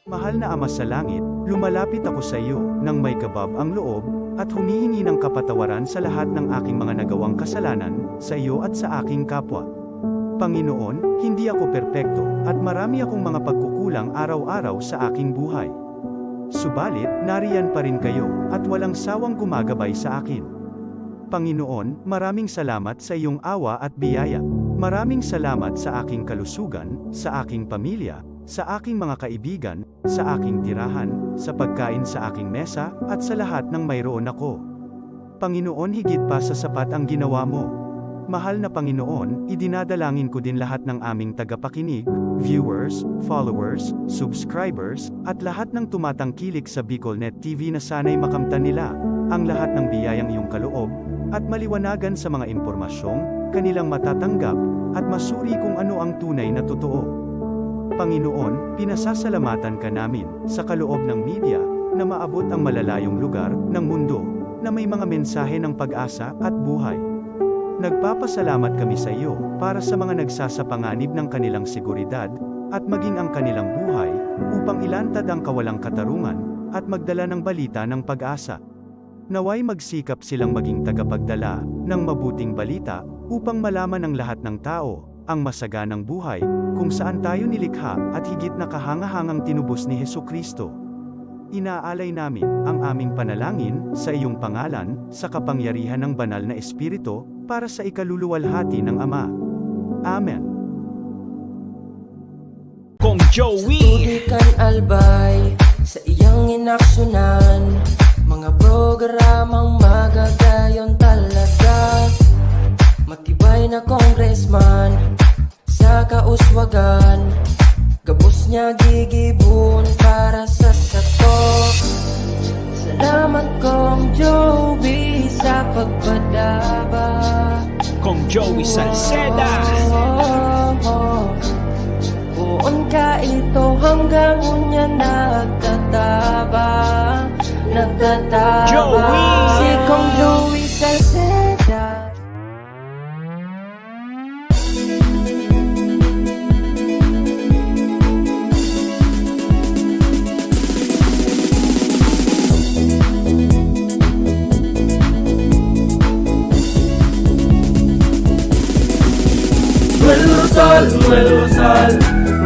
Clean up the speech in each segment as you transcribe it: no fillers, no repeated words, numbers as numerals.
Mahal na Ama sa Langit, lumalapit ako sa iyo, nang may kabab ang loob, at humihingi ng kapatawaran sa lahat ng aking mga nagawang kasalanan, sa iyo at sa aking kapwa. Panginoon, hindi ako perpekto, at marami akong mga pagkukulang araw-araw sa aking buhay. Subalit, nariyan pa rin kayo, at walang sawang gumagabay sa akin. Panginoon, maraming salamat sa iyong awa at biyaya. Maraming salamat sa aking kalusugan, sa aking pamilya, sa aking mga kaibigan, sa aking tirahan, sa pagkain sa aking mesa, at sa lahat ng mayroon ako. Panginoon, higit pa sa sapat ang ginawa mo. Mahal na Panginoon, idinadalangin ko din lahat ng aming tagapakinig, viewers, followers, subscribers, at lahat ng tumatangkilik sa BicolNet TV na sana'y makamtan nila ang lahat ng biyayang iyong kaloob, at maliwanagan sa mga impormasyong kanilang matatanggap, at masuri kung ano ang tunay na totoo. Panginoon, pinasasalamatan ka namin, sa kaloob ng media, na maabot ang malalayong lugar, ng mundo, na may mga mensahe ng pag-asa, at buhay. Nagpapasalamat kami sa iyo, para sa mga nagsasapanganib ng kanilang seguridad, at maging ang kanilang buhay, upang ilantad ang kawalang katarungan, at magdala ng balita ng pag-asa. Naway magsikap silang maging tagapagdala, ng mabuting balita, upang malaman ng lahat ng tao, ang masaganang buhay, kung saan tayo nilikha, at higit na kahangahangang tinubos ni Hesukristo. Inaalay namin ang aming panalangin sa iyong pangalan, sa kapangyarihan ng banal na Espiritu, para sa ikaluluwalhati ng Ama. Amen. Kong Joey Tudikan albay sa iyang inaksyonan, mga programang magagayon talaga. Matibay na congressman sa kauswagan, gabos niya gigibon para sa sato. Salamat Kong Joey sa pagpadaba. Kong Joey Salceda. Buon ka ito hanggang unya nagtataba. Joey! Si Kong Joey Salceda.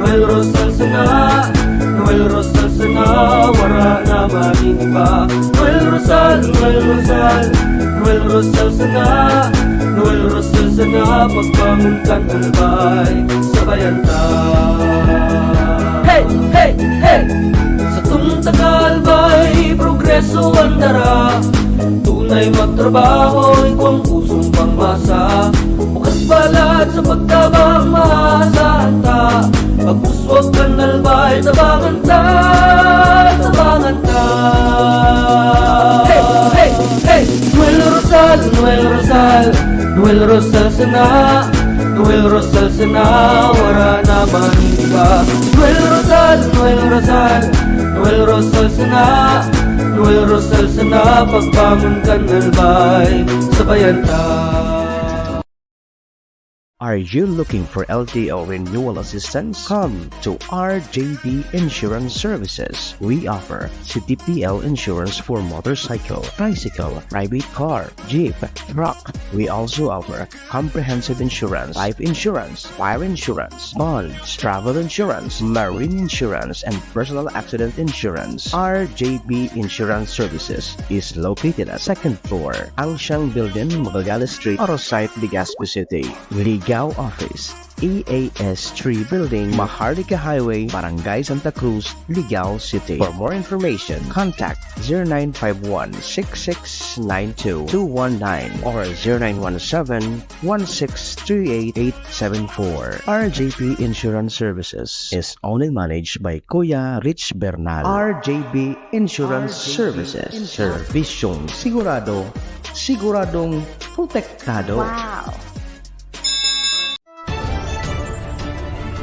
Noel Rosal sana, Noel Rosal sana, wala na maging iba. Noel Rosal sana, Noel Rosal sana, pagbangon kan albay, sabayan ta. Hey, hey, hey! Sa tunta kalbay, progreso ang dara, tunay magtrabaho, ikaw ang pusong pangmasa. Bukas palad sa pagtabang maasahan ta, pagpuswag kan albay, tabangan ta, tabangan ta. Hey, hey, hey! Noel Rosal, Noel Rosal, Noel Rosal sana, Noel Rosal sana, wala na maniba. Noel Rosal, Noel Rosal, Noel Rosal sana, Noel Rosal sana, pagbangon kan albay, sabayan ta. Are you looking for LTO renewal assistance? Come to RJB Insurance Services. We offer CTPL insurance for motorcycle, tricycle, private car, jeep, truck. We also offer comprehensive insurance, life insurance, fire insurance, bonds, travel insurance, marine insurance, and personal accident insurance. RJB Insurance Services is located at 2nd floor, Angshang Building, Magallanes Street, Orosite, Legazpi City. Ligao Office, EAS 3 Building, Maharlika Highway, Barangay Santa Cruz, Ligao City. For more information, contact 0951-6692-219 or 0917-1638874. RJB Insurance Services is owned and managed by Kuya Rich Bernal. RJB Insurance Services. Servisyong sigurado, siguradong protektado. Wow!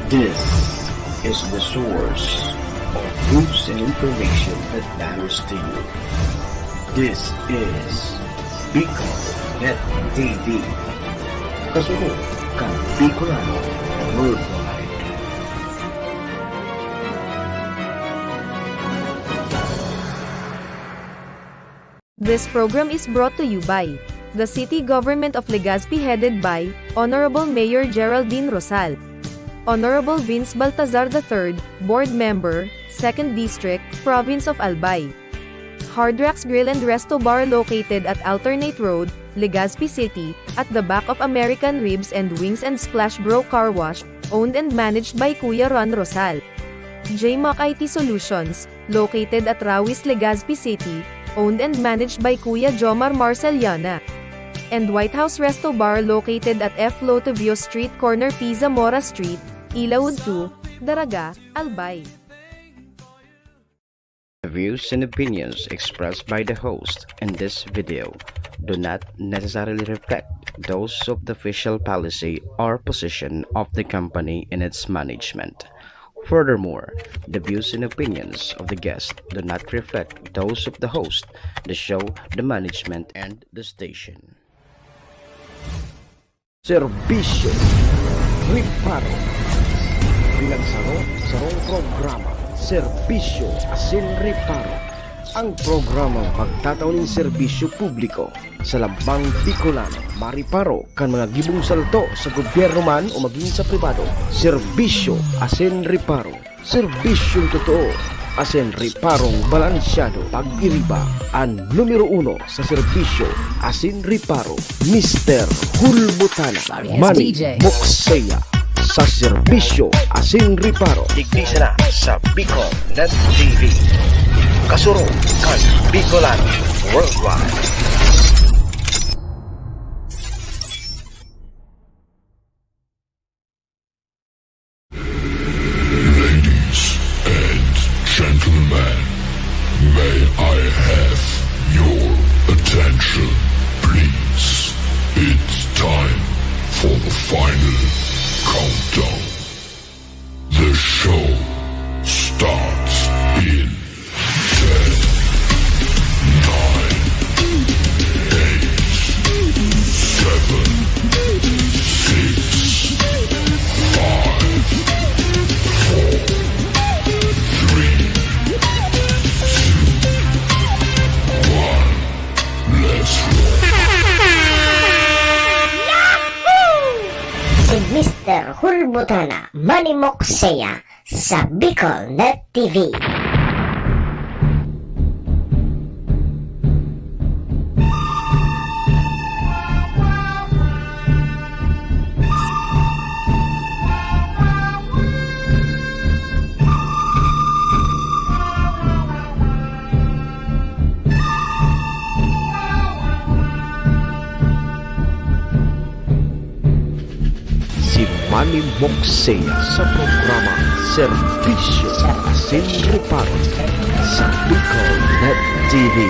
This is the source of news and information that matters to you. This is BicolNet TV. Kasunod kang Bicolano worldwide. This program is brought to you by the City Government of Legazpi headed by Honorable Mayor Geraldine Rosal, Honorable Vince Baltazar III, Board Member, 2nd District, Province of Albay. Hardrax Grill and Resto Bar located at Alternate Road, Legazpi City, at the back of American Ribs and Wings and Splash Bro Car Wash, owned and managed by Kuya Ron Rosal. JMAC IT Solutions, located at Rawis, Legazpi City, owned and managed by Kuya Jomar Marceliana. And White House Resto Bar located at F. Lotavio Street corner P. Zamora Street, Ilaud 2, Daraga, Albay. The views and opinions expressed by the host in this video do not necessarily reflect those of the official policy or position of the company and its management. Furthermore, the views and opinions of the guest do not reflect those of the host, the show, the management, and the station. Serbisyo Riparo Pinagsaro-sarong programa Serbisyo Asin Riparo, ang programang pagtataunin serbisyo publiko sa Lambang Bicolano, Mariparo kan mga gibong salto sa gobyerno man o maging sa pribado. Serbisyo Asin Riparo, serbisyong totoo asin riparong balansyado. Pag-iriba ang numero 1 sa serbisyo asin riparo, Mr. Hulbutana Manny Moxeya sa serbisyo asin riparo. Digdisa na sa Bicol Net TV. Kasuro kan Bicolano Worldwide. Gentlemen, may I have your attention, please? It's time for the final countdown. The show starts in 10, 9, 8, 7, 6, 5, 4, 3, si Mr. Hulbutana Manny Moxeya sa Bicol Net TV. Manny Moxeya sa programa Serbisyo Asin Riparo sa Bicol Net TV.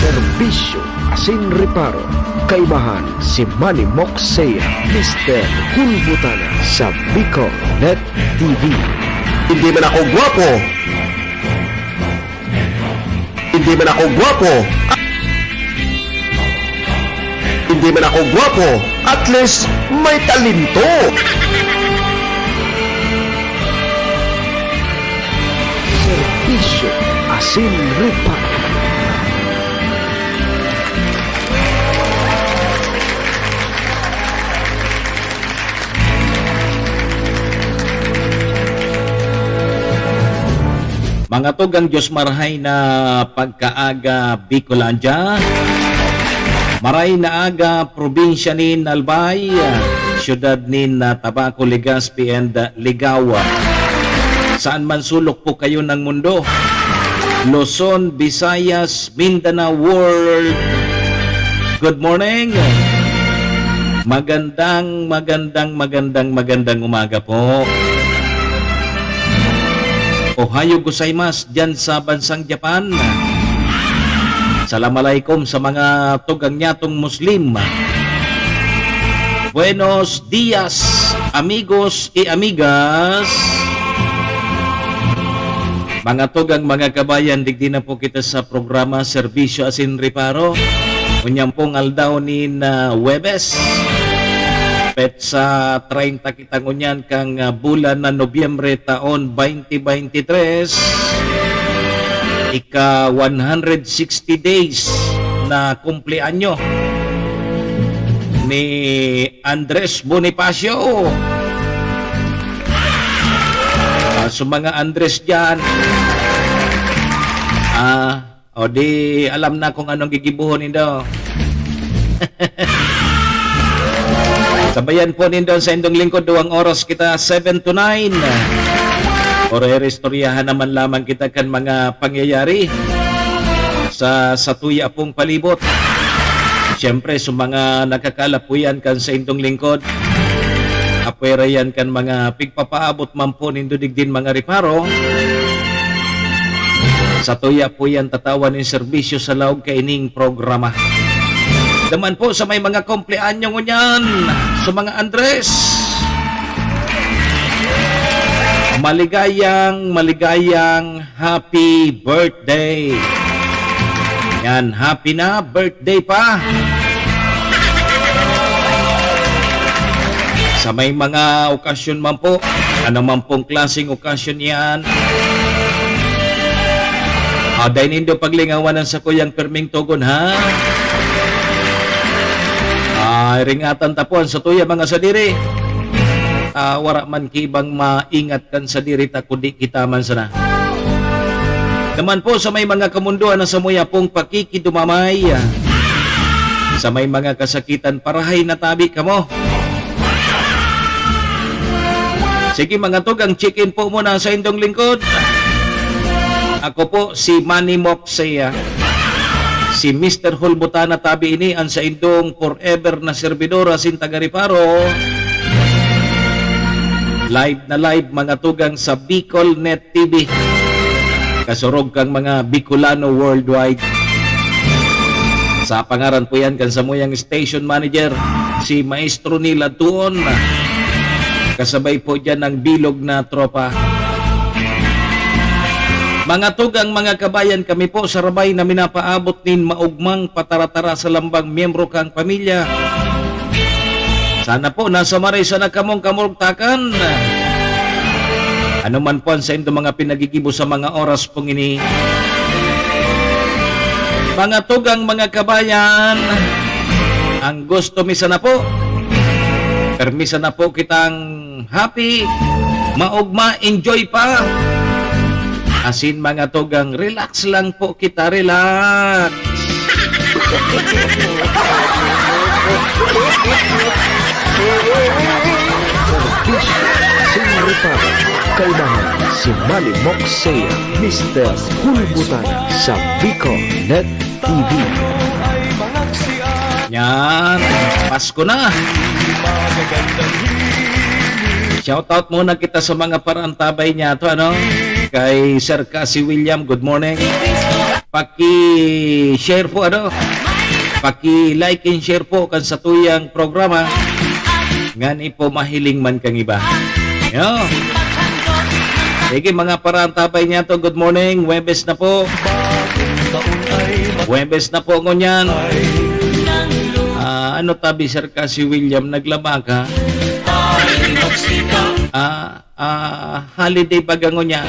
Serbisyo Asin Riparo, kaibahan si Manny Moxeya, Mr. Hulbutana sa Bicol Net TV. Hindi man ako gwapo! Hindi man ako gwapo! Hindi man ako gwapo, at least may talento. Serbisyo Asin Riparo. Mga tugang Diyos marhay na pagkaaga Bicolandia, maray na aga probinsya ni Albay, syudad ni Tabaco, Legazpi and Ligawa. Saan man sulok po kayo ng mundo, Luzon, Visayas, Mindanao World, good morning. Magandang umaga po. Ohayo gozaimasu dyan sa bansang Japan. Assalamualaikum sa mga tugang nyatong Muslim. Buenos dias, amigos y amigas. Mga tugang mga kabayan, digdi na po kita sa programa Serbisyo Asin Riparo. Unyang pong aldaw ni Webes. petsa 30 kita ngunyan kang bulan na Nobyembre taon 2023, ika 160 days na kumpleanyo ni Andres Bonifacio. So mga Andres dyan, o di alam na kung anong gigibuhon nindo. Sabayan po nindo sa indong lingkod, 2 oras kita 7 to 9. Orerestoryahan naman lamang kita kan mga pangyayari sa tuya pong palibot. Siyempre, sa mga nakakalapuyan kan sa indong lingkod, apwera yan kan mga pigpapaabot man po nindo digdin mga riparo. Sa tuya po yan tatawan ng serbisyo sa laog kaining programa. Daman po sa may mga kumpleanyo ngunyan, sa mga Andres, maligayang happy birthday. Yan, happy na birthday pa. Sa may mga okasyon man po, ano man pong klaseng okasyon yan, dahil nindo paglingawanan sa kuyang perming tugon, ha? Ringatan tapuan sa tuya mga sadiri. Wara man kibang maingat kan sadiri ta kundi kita man sana. Naman po sa may mga kamunduan na samuya pong pakikidumamay, sa may mga kasakitan parahay na tabi kamo. Sige mga tugang, chicken po muna sa indong lingkod. Ako po si Manny Moxea, si Mr. Hulbutana tabi ini ang sa indong forever na servidora sin taga-Riparo. Live na live mga tugang sa Bicol Net TV. Kasurog kang mga Bicolano worldwide. Sa pangaran po yan kan sa muyang station manager, si Maestro Nila Tuon. Kasabay po dyan ang bilog na tropa. Mga tugang, mga kabayan, kami po sa rabay na minapaabot nin maugmang pataratara sa lambang miyembro kang pamilya. Sana po nasa maray sana kamong kamurtakan. Ano man po sa indo mga pinagigibo sa mga oras pong ini. Mga tugang, mga kabayan, ang gusto misa na po, permisa na po kitang happy, maugma, enjoy pa. Asin mga tugang, relax lang po kita, relax. Sinripa, kailangan si Manny Moxea, Mr. Hulbutana sa Bicol Net TV. Yan, Pasko na. Shoutout muna kita sa mga parantabay niya to, ano? Kay Sir Cassie William, good morning. Paki-share po, ano? Paki-like and share po kan sa tuyang programa. Ngani po mahiling man kang iba. Yo. Sige mga parantabay niya to, good morning. Webes na po. Webes na po ngunyan. Ano tabi Sir Cassie William, naglaba ka? Holiday bagango niya.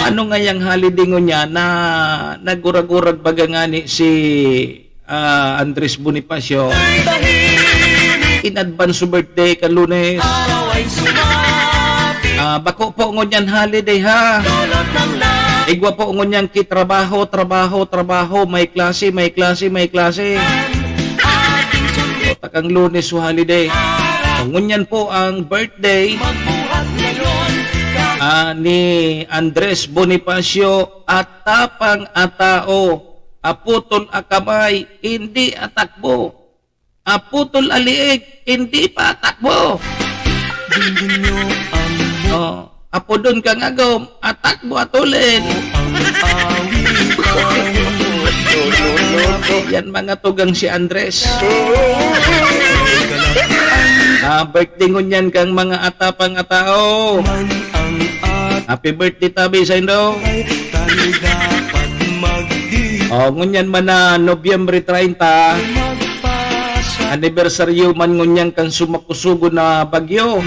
Ano nga yung holiday niya na nagurag-urag bagangani si Andres Bonifacio in advance birthday ka Lunes. Bako po ngunyan holiday, ha? Igwa po ngunyan ki trabaho, may klase. O takang Lunes o holiday. Ngunyan po ang birthday ni Andres Bonifacio at tapang atao, aputol akamay, hindi atakbo. Aputol aliig, hindi pa atakbo. Apodon kang agom, atakbo atulin. Yan mga tugang si Andres. Birthday ngunyan kang mga atapang atao. Happy birthday tabi sa indo. Ngunyan man na Nobyembre 30. anibersaryo man ngunyang kan sumakusugo na bagyo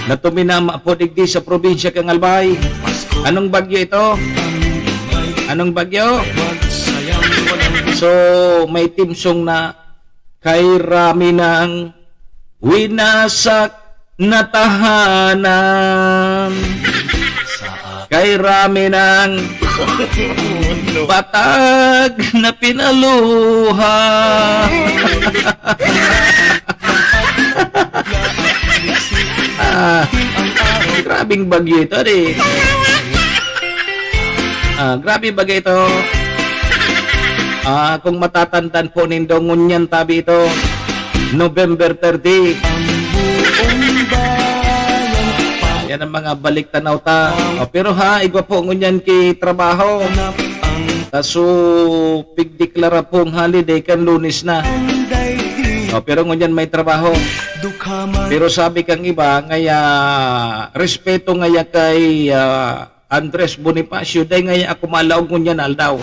na tuminama po digdi sa probinsya kang Albay. Anong bagyo ito? Anong bagyo? So, may timsong na kay rami ng winasak na tahanan. Kay rami ng batag na pinaluha. Grabing bagyo ito rin. Grabe bagyo ito. Kung matatandaan po nindo, ngunyan tabi ito, November 30. Yan ang mga balik tanaw ta. Pero ha, igwa po ngunyan ki trabaho. Kaso pigdeklara pong holiday kan Lunes na. Pero ngunyan may trabaho. Pero sabi kang iba, ngaya respeto ngaya kay Andres Bonifacio, day ngaya ako malaog ngunyan aldaw.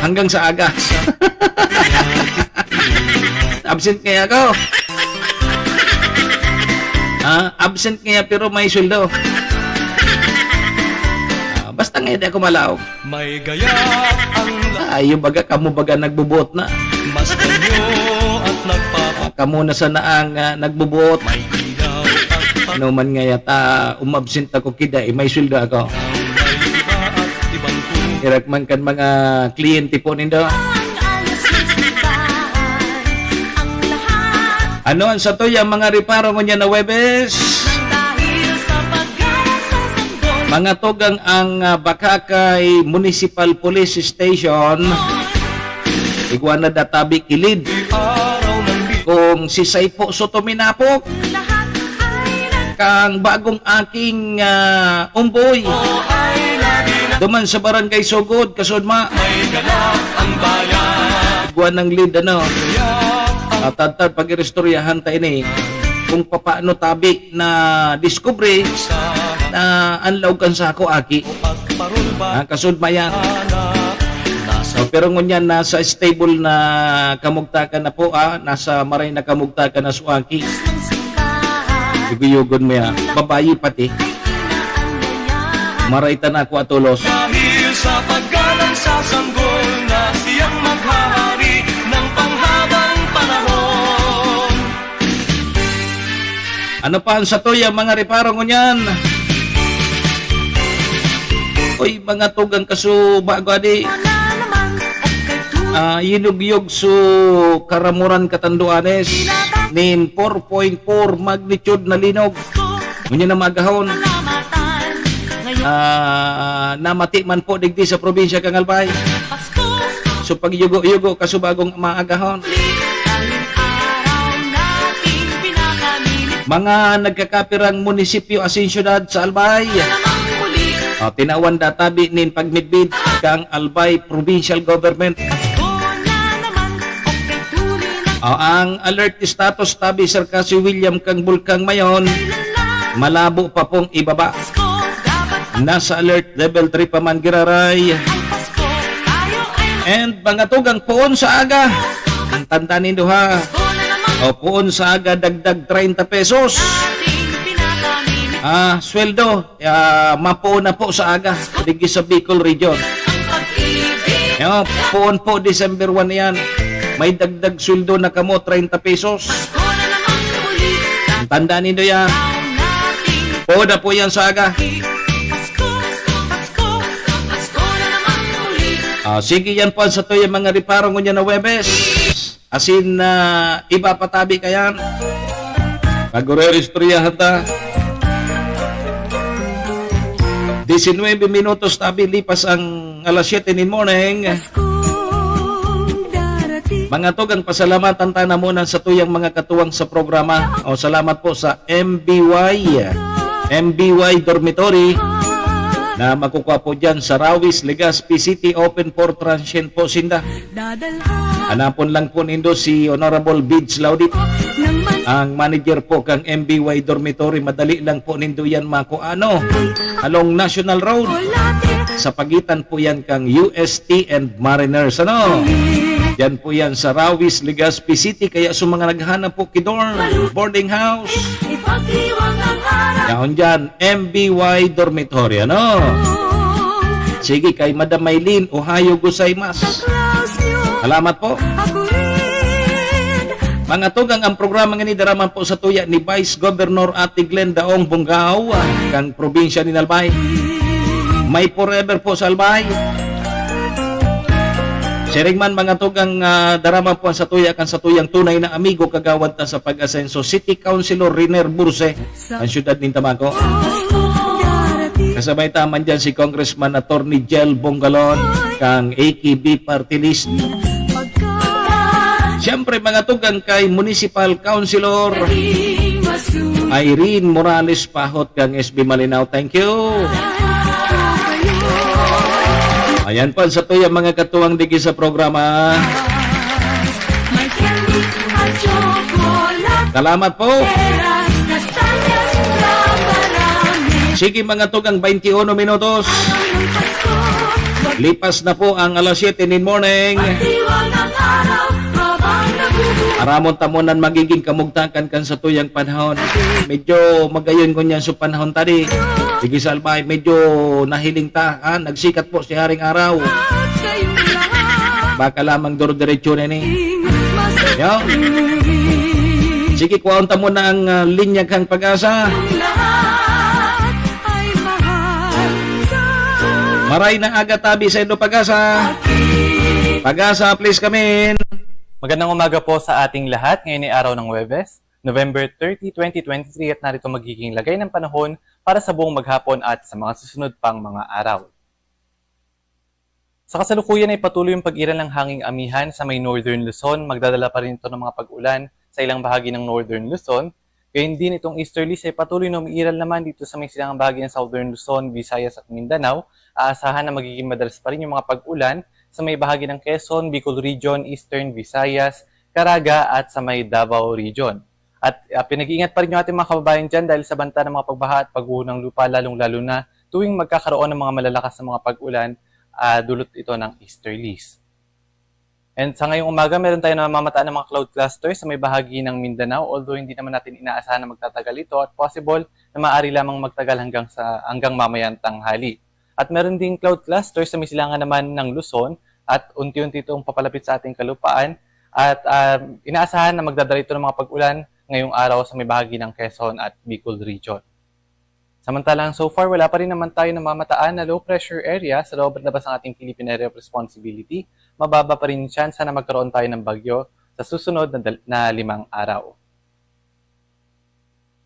Hanggang sa aga. Absent kaya ako. Absent kaya pero may sweldo. Basta ngayon di ako malaog. May gaya ang yung baga, kamo baga nagbubuot na. mas kanyo at nagpapa Kamo na sa naang nagbubuot. May ilaw at Ano man ngaya umabsent ako kida, may sweldo ako. iba at ibang puno. Irak man kan mga kliyente po nindo. Ano ang sa to yung mga reparo mo niya na Webes? Mga tugang ang Bakakay Municipal Police Station. Iguana databi kilid. Kung si Saipo Soto Minapok. Kang bagong aking umboy. Duman sa barangay Sugod, Kasudma. Iguana ng lead ano. Tad pag-irestoryahan tayo ni kung paano tabi na discovery na anlaw kan sa ako aki. Kasudma yan. Pero ngunyan nasa stable na kamugtakan na po nasa maray na kamugtakan na suaki. Iguyugon mo yan. Babayi pati. Maray na ako atulos. Dahil sa paggalang sa sanggol na siyang maghahari ng panghabang panahon. Ano pa ang sa toya mga reparo ngunyan? Oy, mga tugang kaso bago adi. Yinugyog su Karamuran Katanduanes nin 4.4 magnitude na linog. Ngunyan na magahon. Namati man po digdi sa probinsya kang Albay. So pag yugo-yugo kaso bagong maagahon. Mga nagkakapirang munisipyo Asensyonad sa Albay. Tinawan databi nin pagmidbid kang Albay Provincial Government. Ang alert status tabi Sir si William kang Bulkang Mayon, malabo pa pong ibaba. Nasa alert level 3 pa man giraray. And mga tugang poon sa aga. Ang tanda nindo ha. Poon sa aga dagdag 30 pesos. Sweldo mapoon na po sa aga digi sa Bicol Region. Poon po December 1 yan. May dagdag sweldo na kamo 30 pesos. Ang tanda nindo yan. Poon na po yan sa aga. Sige yan po sa to yung mga reparo nyo na Webes. Asin iba patabi kayan. Pag-re-istoryahan ta. 19 minutos tabi lipas ang alas 7 in morning. Mga tugang pasalamatan ta na muna sa tuyang mga katuwang sa programa. Salamat po sa MBY Dormitory na makukuha po dyan sa Rawis, Legazpi City, open for transient po sinda. Hanapon lang po nindo si Honorable Bids Laudit, ang manager po kang MBY Dormitory. Madali lang po nindo yan makuano along National Road sa pagitan po yan kang UST and Mariners. Diyan po yan sa Rawis, Legazpi City. Kaya sa mga naghanap po kidorm, boarding house. Yaon dyan, MBY Dormitory, ano? Sige, kay Madam Maylin, Ohayo gozaimasu. Salamat po. Mga tugang ang programa nga ni daraman po sa tuya ni Vice Governor Ate Glenda Ong Bungao, kang probinsya ni Albay. May forever po sa Albay. Sirigman mga tugang daraman po sa tuya kan sa tuyang tunay na amigo kagawad ta sa pag-asenso City Councilor Riner Burse, ang syudad ng Tamaco. Kasabay taman dyan si Congressman Attorney Jel Bongalon, kang AKB Party List. Siyempre mga tugang kay Municipal Councilor Irene Morales Pahot, kang SB Malinaw. Thank you. Ayan po sa tuya mga katuwang digi sa programa. Salamat po. Sige mga tugang 21 minutos. Lipas na po ang alas 7 in morning. Aramon tamonan magiging kamugtakan kan sa tuyang panahon. Medyo magayon ko niyan sa panahon tadi. Sige sa Albay, medyo nahiling ta. Nagsikat po si Haring Araw. Baka lamang duro-diretso na ni. Yo. Sige, kuwaon tamo na ang linya kang Pag-asa. Maray na aga tabi sa Indo Pag-asa. Pag-asa, please come in. Magandang umaga po sa ating lahat. Ngayon ay araw ng Huwebes, November 30, 2023 at narito magiging lagay ng panahon para sa buong maghapon at sa mga susunod pang mga araw. Sa kasalukuyan ay patuloy yung pag-iral ng hanging amihan sa may Northern Luzon. Magdadala pa rin ito ng mga pag-ulan sa ilang bahagi ng Northern Luzon. Gayun din itong easterlies ay patuloy na umiiral naman dito sa may silangang bahagi ng Southern Luzon, Visayas at Mindanao. Aasahan na magiging madalas pa rin yung mga pag-ulan sa may bahagi ng Quezon, Bicol Region, Eastern Visayas, Caraga at sa may Davao Region. At pinag-iingat pa rin yung ating mga kababayan dyan dahil sa banta ng mga pagbaha at pagguho ng lupa, lalong-lalo na tuwing magkakaroon ng mga malalakas na mga pag-ulan, dulot ito ng easterlies. And sa ngayong umaga, meron tayo na mamataan ng mga cloud clusters sa may bahagi ng Mindanao, although hindi naman natin inaasahan na magtatagal ito at possible na maaari lamang magtagal hanggang mamayang tanghali. At meron ding cloud clusters sa may silangan naman ng Luzon at unti-unti itong papalapit sa ating kalupaan at inaasahan na magdadala ito ng mga pag-ulan ngayong araw sa may bahagi ng Quezon at Bicol Region. Samantalang so far, wala pa rin naman tayo namamataan na low pressure area sa loob at labas ng ating Philippine Area of Responsibility. Mababa pa rin yung chance na magkaroon tayo ng bagyo sa susunod na 5 araw.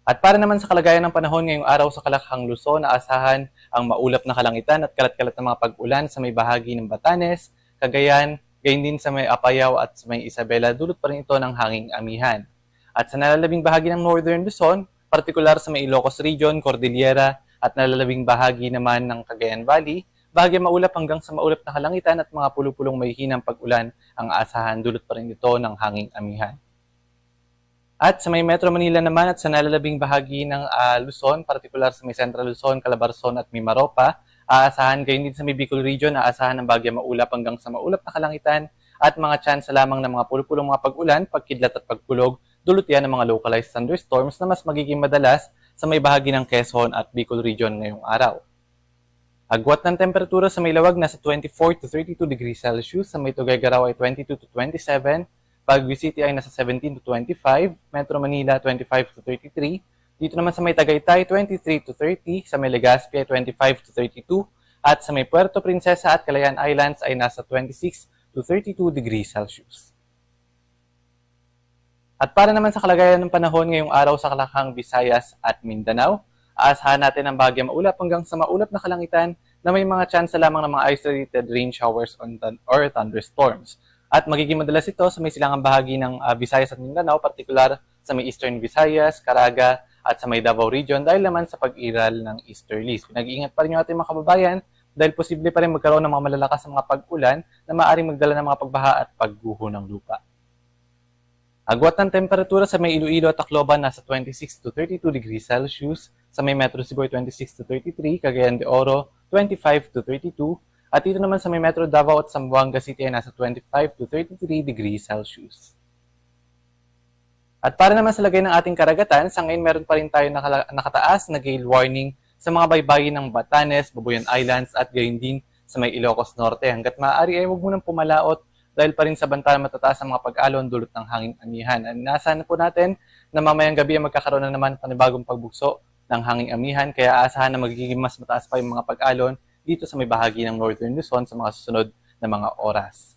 At para naman sa kalagayan ng panahon ngayong araw sa Kalakhang Luzon, naasahan ang maulap na kalangitan at kalat-kalat na mga pag-ulan sa may bahagi ng Batanes, Cagayan, gayon din sa may Apayao at sa may Isabela, dulot pa rin ito ng hanging amihan. At sa nalalabing bahagi ng Northern Luzon, partikular sa may Ilocos Region, Cordillera at nalalabing bahagi naman ng Cagayan Valley, bahagi maulap hanggang sa maulap na kalangitan at mga pulupulong may hinang pag-ulan ang aasahan, dulot pa rin ito ng hanging amihan. At sa may Metro Manila naman at sa nalalabing bahagi ng Luzon, partikular sa may Central Luzon, Calabarzon at Mimaropa, aasahan gayon din sa may Bicol Region, aasahan ng bagyo maulap hanggang sa maulap na kalangitan at mga chance lamang ng mga pulupulong mga pag-ulan, pagkidlat at pagkulog, dulot yan ng mga localized thunderstorms na mas magiging madalas sa may bahagi ng Quezon at Bicol Region ngayong araw. Agwat ng temperatura sa may Lawag nasa 24 to 32 degrees Celsius, sa may Tuguegarao ay 22 to 27, Baguio City ay nasa 17 to 25, Metro Manila 25 to 33, dito naman sa may Tagaytay 23 to 30, sa may Legazpi ay 25 to 32, at sa may Puerto Princesa at Calayan Islands ay nasa 26 to 32 degrees Celsius. At para naman sa kalagayan ng panahon ngayong araw sa Kalakhang, Visayas at Mindanao, aasahan natin ang bahagya maulap hanggang sa maulap na kalangitan na may mga chance lamang ng mga isolated rain showers or thunderstorms. At magiging madalas ito sa may silangang bahagi ng Visayas at Mindanao, partikular sa may Eastern Visayas, Caraga at sa may Davao Region dahil naman sa pag-iral ng easterlies. Nag-iingat pa rin yung ating mga kababayan dahil posible pa rin magkaroon ng mga malalakas na mga pag-ulan na maaaring magdala ng mga pagbaha at pagguho ng lupa. Agwat ng temperatura sa may Iloilo at Tacloban nasa 26 to 32 degrees Celsius, sa may Metro Cebu 26 to 33, Cagayan de Oro 25 to 32, At dito naman sa may Metro Davao at Zamboanga City ay nasa 25 to 33 degrees Celsius. At para naman sa lagay ng ating karagatan, sa ngayon meron pa rin tayo nakataas na gale warning sa mga baybayin ng Batanes, Babuyan Islands at gayon din sa may Ilocos Norte. Hanggat maaari ay huwag munang pumalaot dahil pa rin sa banta matataas ang mga pag-alon dulot ng hanging amihan. At inaasahan po natin na mamayang gabi ay magkakaroon na naman panibagong pagbugso ng hanging amihan, kaya aasahan na magiging mas mataas pa yung mga pag-alon dito sa may bahagi ng Northern Luzon sa mga susunod na mga oras.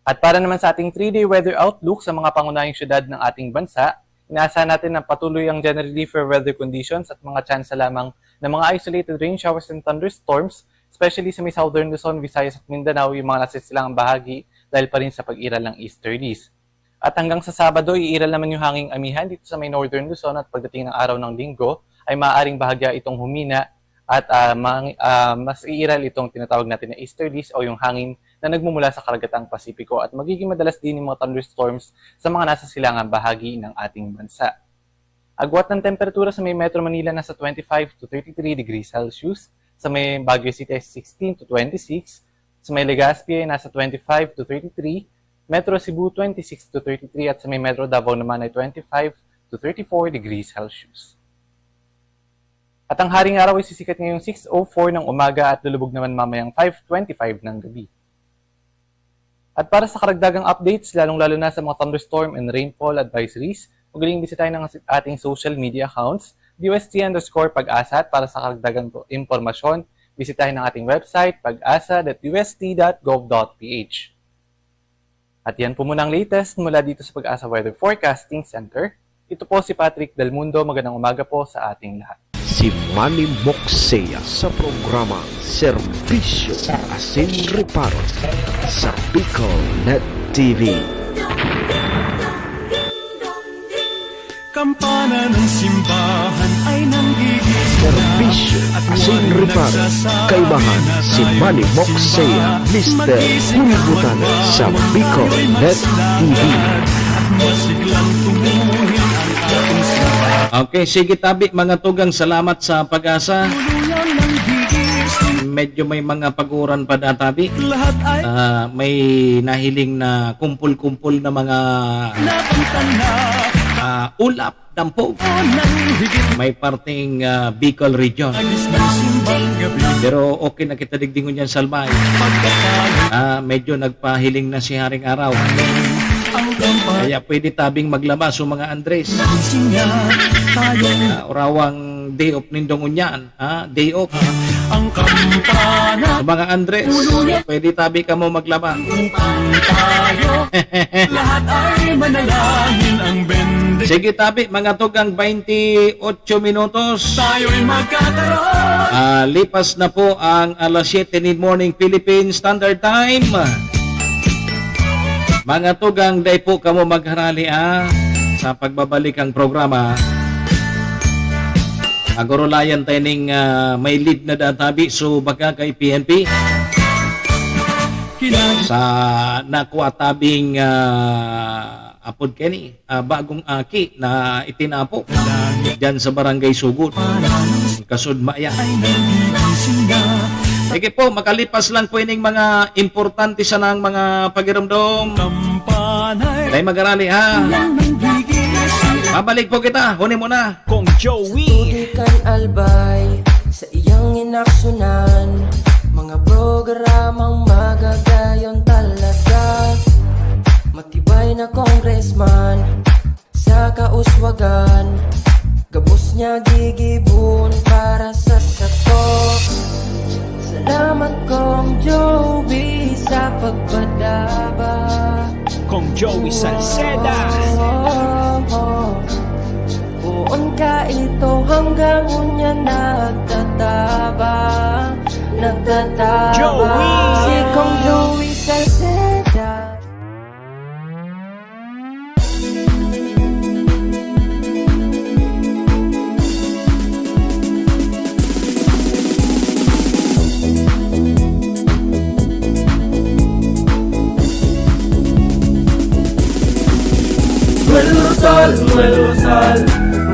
At para naman sa ating 3-day weather outlook sa mga pangunahing syudad ng ating bansa, inaasahan natin na patuloy ang generally fair weather conditions at mga tsansa lamang ng mga isolated rain showers and thunderstorms, especially sa may Southern Luzon, Visayas at Mindanao, yung mga nasisilangang bahagi dahil pa rin sa pag-iral ng easterlies. At hanggang sa Sabado, iiral naman yung hanging amihan dito sa may Northern Luzon at pagdating ng araw ng Linggo ay maaaring bahagya itong humina at mas iiral itong tinatawag natin na easterlies o yung hangin na nagmumula sa karagatang Pasipiko at magiging madalas din yung mga thunderstorms sa mga nasa silangang bahagi ng ating bansa. Agwat ng temperatura sa may Metro Manila nasa 25 to 33 degrees Celsius, sa may Baguio City ay 16 to 26, sa may Legazpi ay nasa 25 to 33, Metro Cebu 26 to 33 at sa may Metro Davao naman ay 25 to 34 degrees Celsius. At ang haring araw ay sisikat ngayong 6:04 ng umaga at lulubog naman mamayang 5:25 ng gabi. At para sa karagdagang updates, lalong-lalo na sa mga thunderstorm and rainfall advisories, magaling bisitahin ng ating social media accounts, DUST_pag-asa, at para sa karagdagang impormasyon, bisitahin ang ating website, pag-asa.ust.gov.ph. At yan po muna ang latest mula dito sa Pag-asa Weather Forecasting Center. Ito po si Patrick Del Mundo. Magandang umaga po sa ating lahat. Si Manny Moxea sa programa Serbisyo Asin Reparo sa Bicol Net TV. Kampana ng simbahan ay nanggigis Serbisyo Asin Reparo. Kaibahan si Manny Moxea, Mr. Hulbutana sa Bicol Net TV. masiglang tumuhin ang ating simbahan. Okay, sige tabi mga tugang, salamat sa Pag-asa. Tulungan ng higis, Medyo may mga paguran pa databi. lahat ay May nahiling na kumpul-kumpul na mga napantana. ulap, dampog. Ng higit May parting Bicol region. agis ng simbang gabi. Pero okay na kita digdingon yan salbay. Pagkakalo Medyo nagpahiling na si Haring Araw. ang kampana. Kaya pwede tabing maglabas o mga Andres. Sinya tayong Orawang day off nindong unyan. Day off. ang kampana. O mga Andres, pwede tabi ka mo maglaba. Tayo lahat ay manalangin ang bende. Sige tabi, mga tugang 28 minutos. Tayo'y magkakaroon. Lipas na po ang alas 7 in morning Philippine Standard Time. Mga tugang, day po kamo magharali sa pagbabalik ang programa. Agorolayan tayo ning may lead na databi so baka kay PNP sa nakuha tabing apod keni bagong aki na itinapo dyan sa Barangay Sugod kasud maya. Sige po, makalipas lang po ining mga importante sa nang mga pagiramdom. Kampanay Tayo mag-arali ng higis. Babalik po kita, huni mo na. Kong Joey Tudikan albay sa iyang inaksyonan, mga programang magagayon talaga. Matibay na congressman sa kauswagan, gabos niya gigibon para sa satok. Salamat Kong Joey sa pagpadaba. Kong Joey Salceda. Buon ka ito hanggang unya nagtataba. Joey! Si Kong Joey Salceda.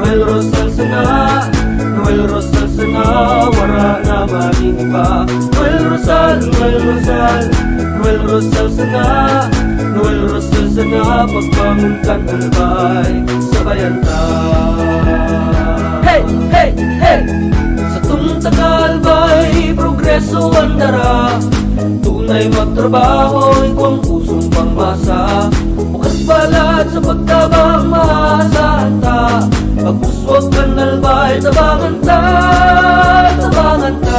Noel Rosal sana, Noel Rosal sana, wala na maling iba. Rosal, Noel Rosal, Noel Rosal sana, Noel Rosal sana, pagbangon ka albay, sabayan ta. Hey, hey, hey! Sa Tagalbay, progreso ang dara, tunay magtrabaho, ikaw ang pusong pangmasa, bukas balat sa pagtabang maasahan ta, pagpuswag ka nalbay, tabangan ta, tabangan ta.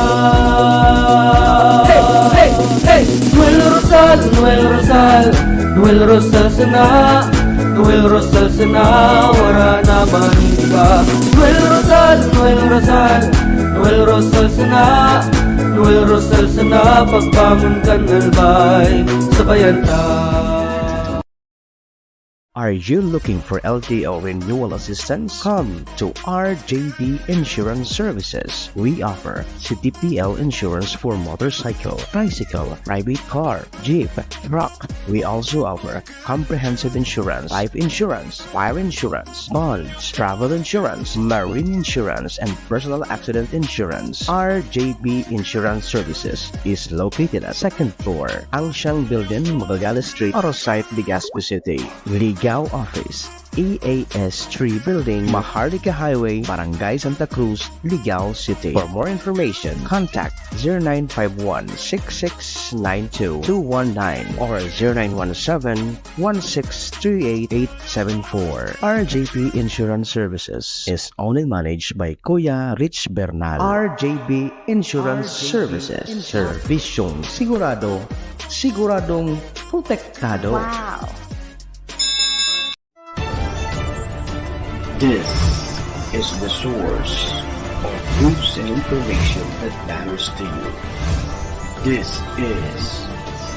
Hey, hey, hey! Noel Rosal, Noel Rosal, Noel Rosal sana, Noel Rosal sana, wala naman iba. Noel Rosal, Noel Rosal, Noel Rosal sana, Noel Rosal sana, pagbangon ka nalbay, sabayan ta. Are you looking for LTO renewal assistance? Come to RJB Insurance Services. We offer CTPL insurance for motorcycle, tricycle, private car, jeep, truck. We also offer comprehensive insurance, life insurance, fire insurance, bonds, travel insurance, marine insurance, and personal accident insurance. RJB Insurance Services is located at 2nd floor, Angshang Building, Magallanes Street, Orosite, Legazpi City. Ligao Office, EAS 3 Building, Maharlika Highway, Barangay Santa Cruz, Ligao City. For more information, contact 0951-6692-219 or 0917-1638874. RJP Insurance Services is owned and managed by Kuya Rich Bernal. RJB Insurance Services. Servisyong sigurado, siguradong protektado. Wow! This is the source of news and information that matters to you. This is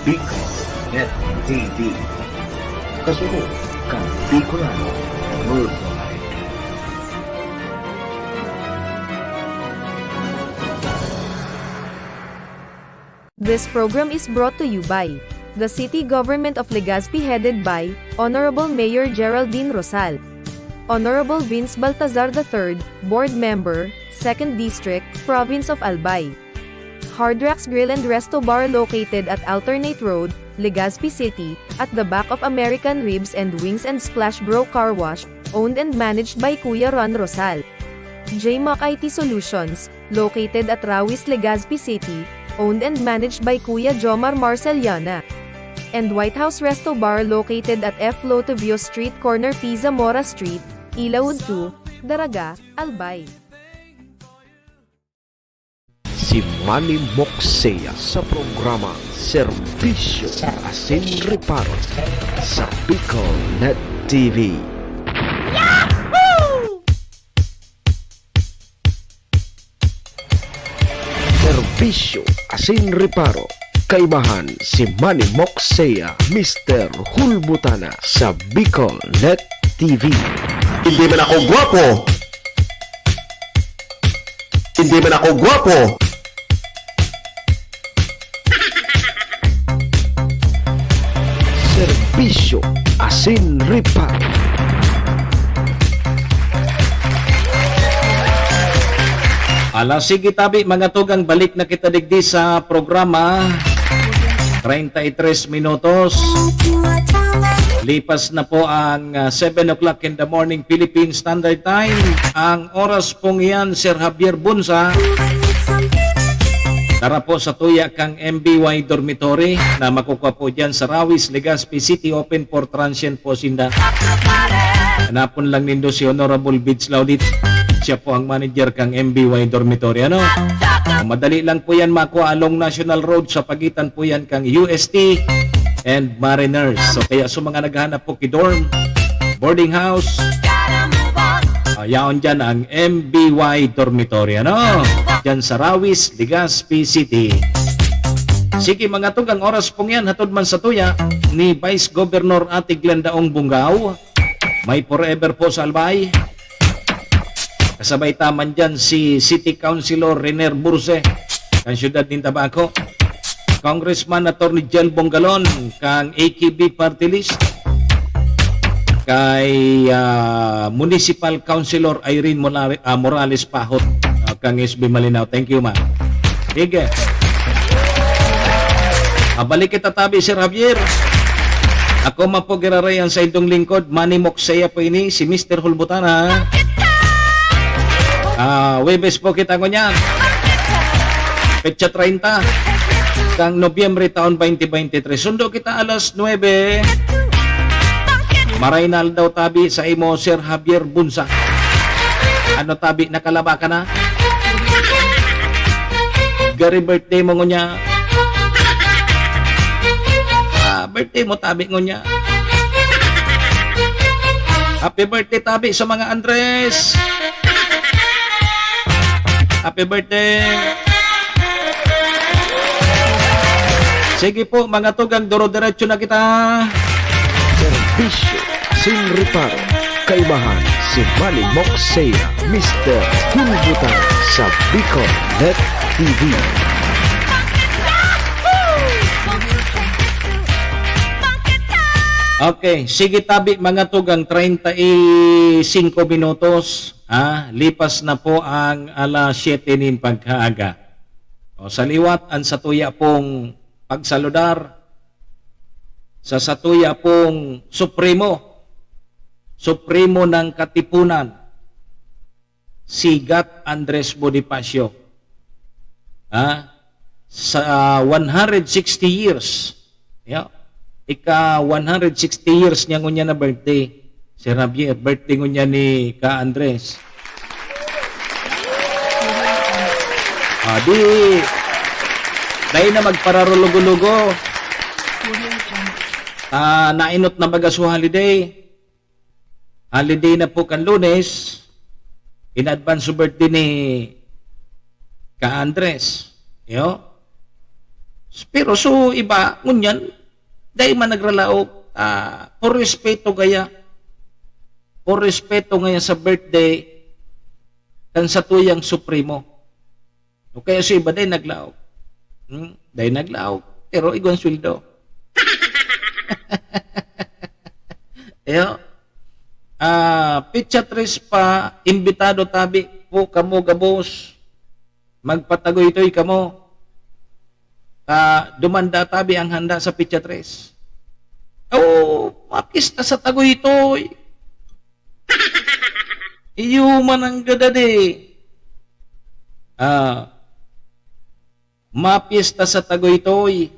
Bicol Net TV. Kasunod kang Bicolano Worldwide. This program is brought to you by the City Government of Legazpi headed by Honorable Mayor Geraldine Rosal, Honorable Vince Baltazar III, Board Member, 2nd District, Province of Albay. Hard Rocks Grill and Resto Bar located at Alternate Road, Legazpi City, at the back of American Ribs and Wings and Splash Bro Car Wash, owned and managed by Kuya Ron Rosal. JMAC IT Solutions, located at Rawis, Legazpi City, owned and managed by Kuya Jomar Marceliana. And White House Resto Bar located at F. Lotavio Street Corner P. Zamora Street, Ilaud 2, Daraga, Albay. Si Manny Moxea sa programa Serbisyo Asin Reparo sa Bicol Net TV. Serbisyo Asin Reparo. Kaibahan si Manny Moxea, Mr. Hulbutana sa Bicol Net TV. Hindi man ako gwapo. Hindi man ako gwapo. Serbisyo Asin Reparo. Alas sige tabi mga tugang balik na kita digdi sa programa 33 minutos. Lipas na po ang 7 o'clock in the morning Philippine Standard Time. Ang oras pong iyan, Sir Javier Bunsa. Tara po sa tuya kang MBY Dormitory na makukuha po dyan sa Rawis, Legazpi City, open for transient po sinda. Hanapon lang nindo si Honorable Bids Laudit. Siya po ang manager kang MBY Dormitory. Ano? Madali lang po yan makuha along National Road sa pagitan po yan kang UST and Mariners. So kaya sa mga naghahanap po kidorm, boarding house, yaon dyan ang MBY Dormitory. Ano? Dyan sa Rawis, Legazpi City. Sige mga tug, ang oras pong yan, hatod man sa tuya ni Vice Governor Ate Glendaong Bungaw. May forever po sa Albay. Kasabay taman dyan si City Councilor Rener Burse, ang siyudad ng Tabaco. Congressman Attorney Jel Bongalon, kang AKB Party List. Kay Municipal Councilor Irene Morales Pahot, kang SB Malinaw. Thank you, ma'am. Sige. Balik kita tabi, Sir Javier. Ako mapogirarayan sa idong lingkod. Manny Moksea po ini, si Mr. Hulbutana. Webes po kita ko niyan. Petsa 30. Kang Nobyembre taon 2023. Sundo kita alas 9. Maraynal daw tabi sa imo, Sir Javier Bunsa. Ano tabi, nakalaba ka na? Gary birthday mo ngunya. Birthday mo tabi ngunya. Happy birthday tabi sa mga Andres. Happy birthday. Sige po mga tugang, duro-diretso na kita. Serbisyo Asin Reparo. Kaibahan si Manny Moksea, Mr. Hulbutana sa Bicol Net TV. Okay, sige tabi mga tugang, 35 minutos. Lipas na po ang alas 7 nin pagkaaga. O, sa liwat, ang satuya pong pagsaludar. Sa satuya pong Supremo ng Katipunan, Sigat Andres Bonifacio. Sa 160 years, ika 160 years niya ngunya na birthday. Si Javier, birthday ngunya ni Ka Andres. Dahil na magpararulugo-lugo. Nainot na bagaso holiday. Holiday na po kan Lunes. In advance birthday ni Ka Andres. Pero so iba, ngunyan, dahil man nagralaog, por respeto gaya sa birthday kan sa tuyang Supremo. O kaya so iba, dahil naglaog. Dahil naglaog, pero igwan sweldo. Pitsa 3 pa, imbitado tabi po kamo gabos. Magpatagoy-toy kamo. Dumanda tabi ang handa sa Pitsa 3. Mapista sa tagoy-toy. Iyuman ang gadade. Mapista sa tagoy-toy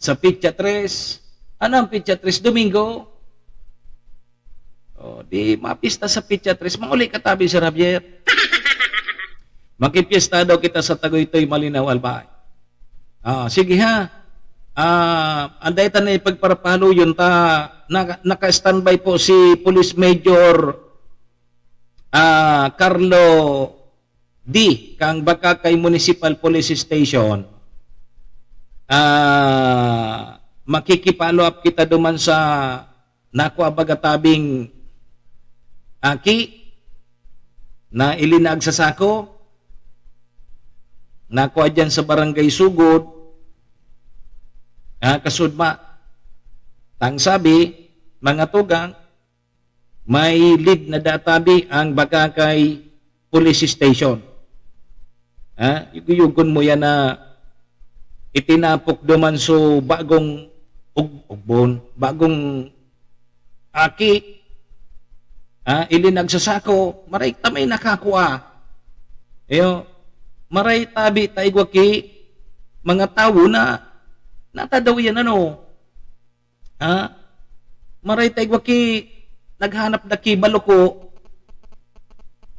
sa Pitsa 3. Ano ang Pitsa 3? Domingo. Di mapista sa Pitsa 3. Mauli ka tabi, Sir Javier. Makipista daw kita sa tagoy-toy Malinaw, Albay. Sige ha. Anday ta na ipagparapalo yun naka-standby po si Police Major Carlo D. kang Bakakay Municipal Police Station. Makikipalo up kita duman sa nakuha bagatabing aki na ilinag sa sako. Nakuha dyan sa Barangay Sugod. Kasudma. Tang sabi, mga tugang, may lead na databi ang Bakakay Police Station. Yugon mo yan na itinapok duman so bagong ugbon, bagong aki, ilinag sa sako, maray tamay nakakuha. Maray tabi taigwaki mga tao na natadaw yan maray taigwaki naghanap na kibaloko,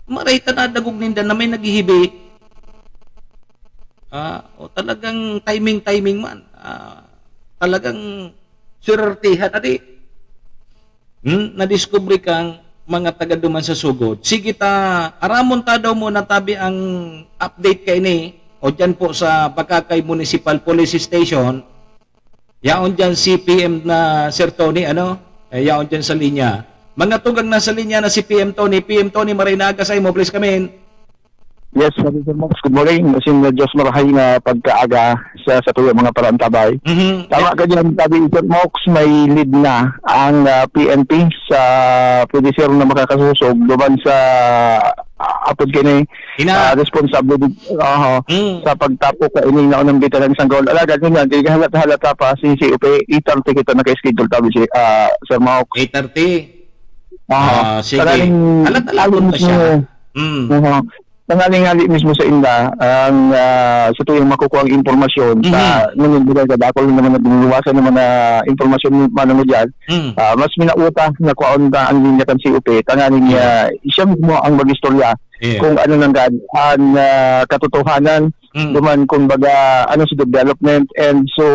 maray tanadagog ninda na may naghihibi. Talagang timing man. Talagang surertihan nadiskubre kang mga taga duman sa sugod. Sige aramon ta daw muna tabi ang update kay ni o dyan po sa Bakakay Municipal Police Station. Yaon dyan CPM na Sir Tony, yaon dyan sa linya. Mga tugang nasa linya na si PM Tony, marinaga sa imo, please come in. Yes, Sir Mox, good morning. Masin na Diyos marahay na pagkaaga sa tuyo mga parantabay. Tama ka dyan, tabi Sir Mox, may lead na ang PNP sa pwede sir na makakasusog duman sa apod kini responsable sa pagtapo ka ining naunang bita ng Sanggol. Alagad niya, di halata pa si COP 8:30 kita naka-schedule tabi si Sir Maok. 8:30? Sige. Alat-alagon pa siya. Tangaling-hali mismo sa inda ang sa tuyong makukuha ang impormasyon sa ngunit bilay ka dakol naman na biniwasan naman na impormasyon man mo dyan mas minauta na kuwaon na ang linya kan COP tangaling siya mismo ang mag-istorya kung ano nang ang katotohanan duman kung baga ano sa development and so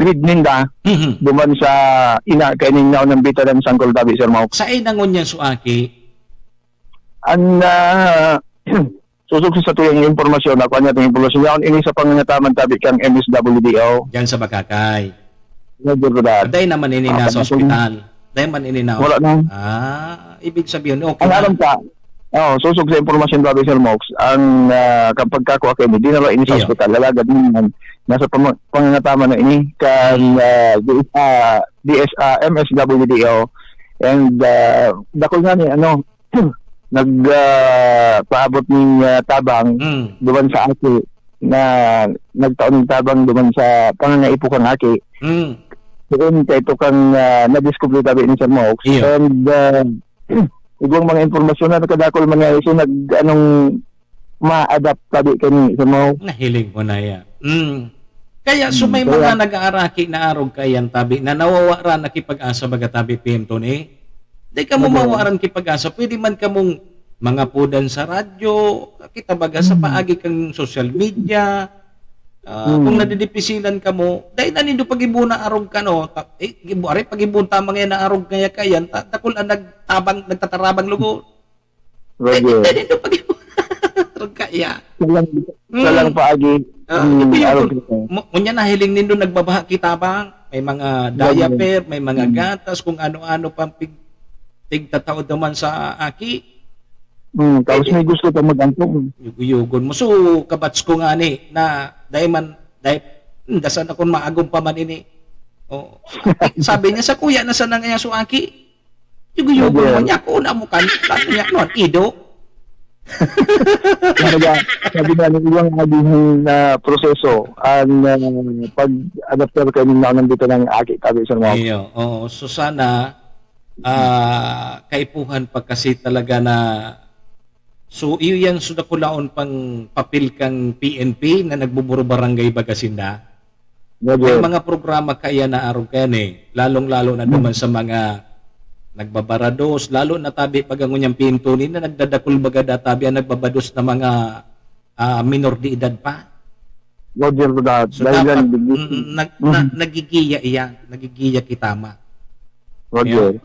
lead ninda duman sa ina kaining naon ng bita ng Sanggol tabi Sir Maok. Sa inangon niya suaki ang susog sa tuyong impormasyon na kuha niya itong impormasyon yaon ini sa pangangataman tabi kang MSWDO dyan sa Bakakay. Nagdurudad. Day naman ini na sa ospital. Day man ini na. Wala na. Ibig sabihin okay. Ang alam ka, susog sa impormasyon tabi Sir Mox, ang kapag kakuha kayo, di na ba ini sa ospital, lalagad naman, nasa pangangataman na ini kan MSWDO and dakol nga ni nagpaabot ng tabang duman sa aki na nagtaon ng tabang duman sa pangangaipo kang aki doon kay ito kang na-discover tabi ni Sir Mox and ibang mga informasyon na nakadakol mga iso anong ma-adapt tabi kani Sir Mox nahilig mo na yan kaya so may mga nag-aaraki na arog kayan tabi na nawawara na kipag-asa baga tabi PM2 ni di ka mo mawaran kipag-asa, pwede man ka mong mga pudan sa radyo, kita baga sa paagi kang social media, kung nadidipisilan ka mo, dahil na nindo pag-ibuna arog ka, no? Pag-ibun tamang yan na arog kaya kayan, takul ang nagtatarabang lugo. Dahil nindo pag-ibuna arog kaya. Salang paagi. Kunya nahiling nindo nagbabaha kitabang, may mga diaper, may mga gatas, kung ano-ano pang tigtataod naman sa aki. Tapos may gusto ka mag-antong. Yugon mo. So, kabats ko nga ni, na dahil dasan akong maagong pa man ini. Sabi niya sa kuya, nasa na nga so aki? Yugon mo niya, kung na mo kan, niya, no, ido. Sabi nga ng ilang aging na proseso ang pag-adapter kayo ng dito ng aki, tabi sa mga. So sana, kaipuhan pa kasi talaga na so iyan suda kulaon pang papel kang PNP na nagbuburo barangay Bagasinda. May mga programa kaya na araw kaya lalong-lalo na naman sa mga nagbabarados, lalo na tabi pagangonyang pinto ni na nagdadakul baga databi ang nagbabados na mga minor de edad pa. So dapat nagigiya iyan, nagigiya kitama.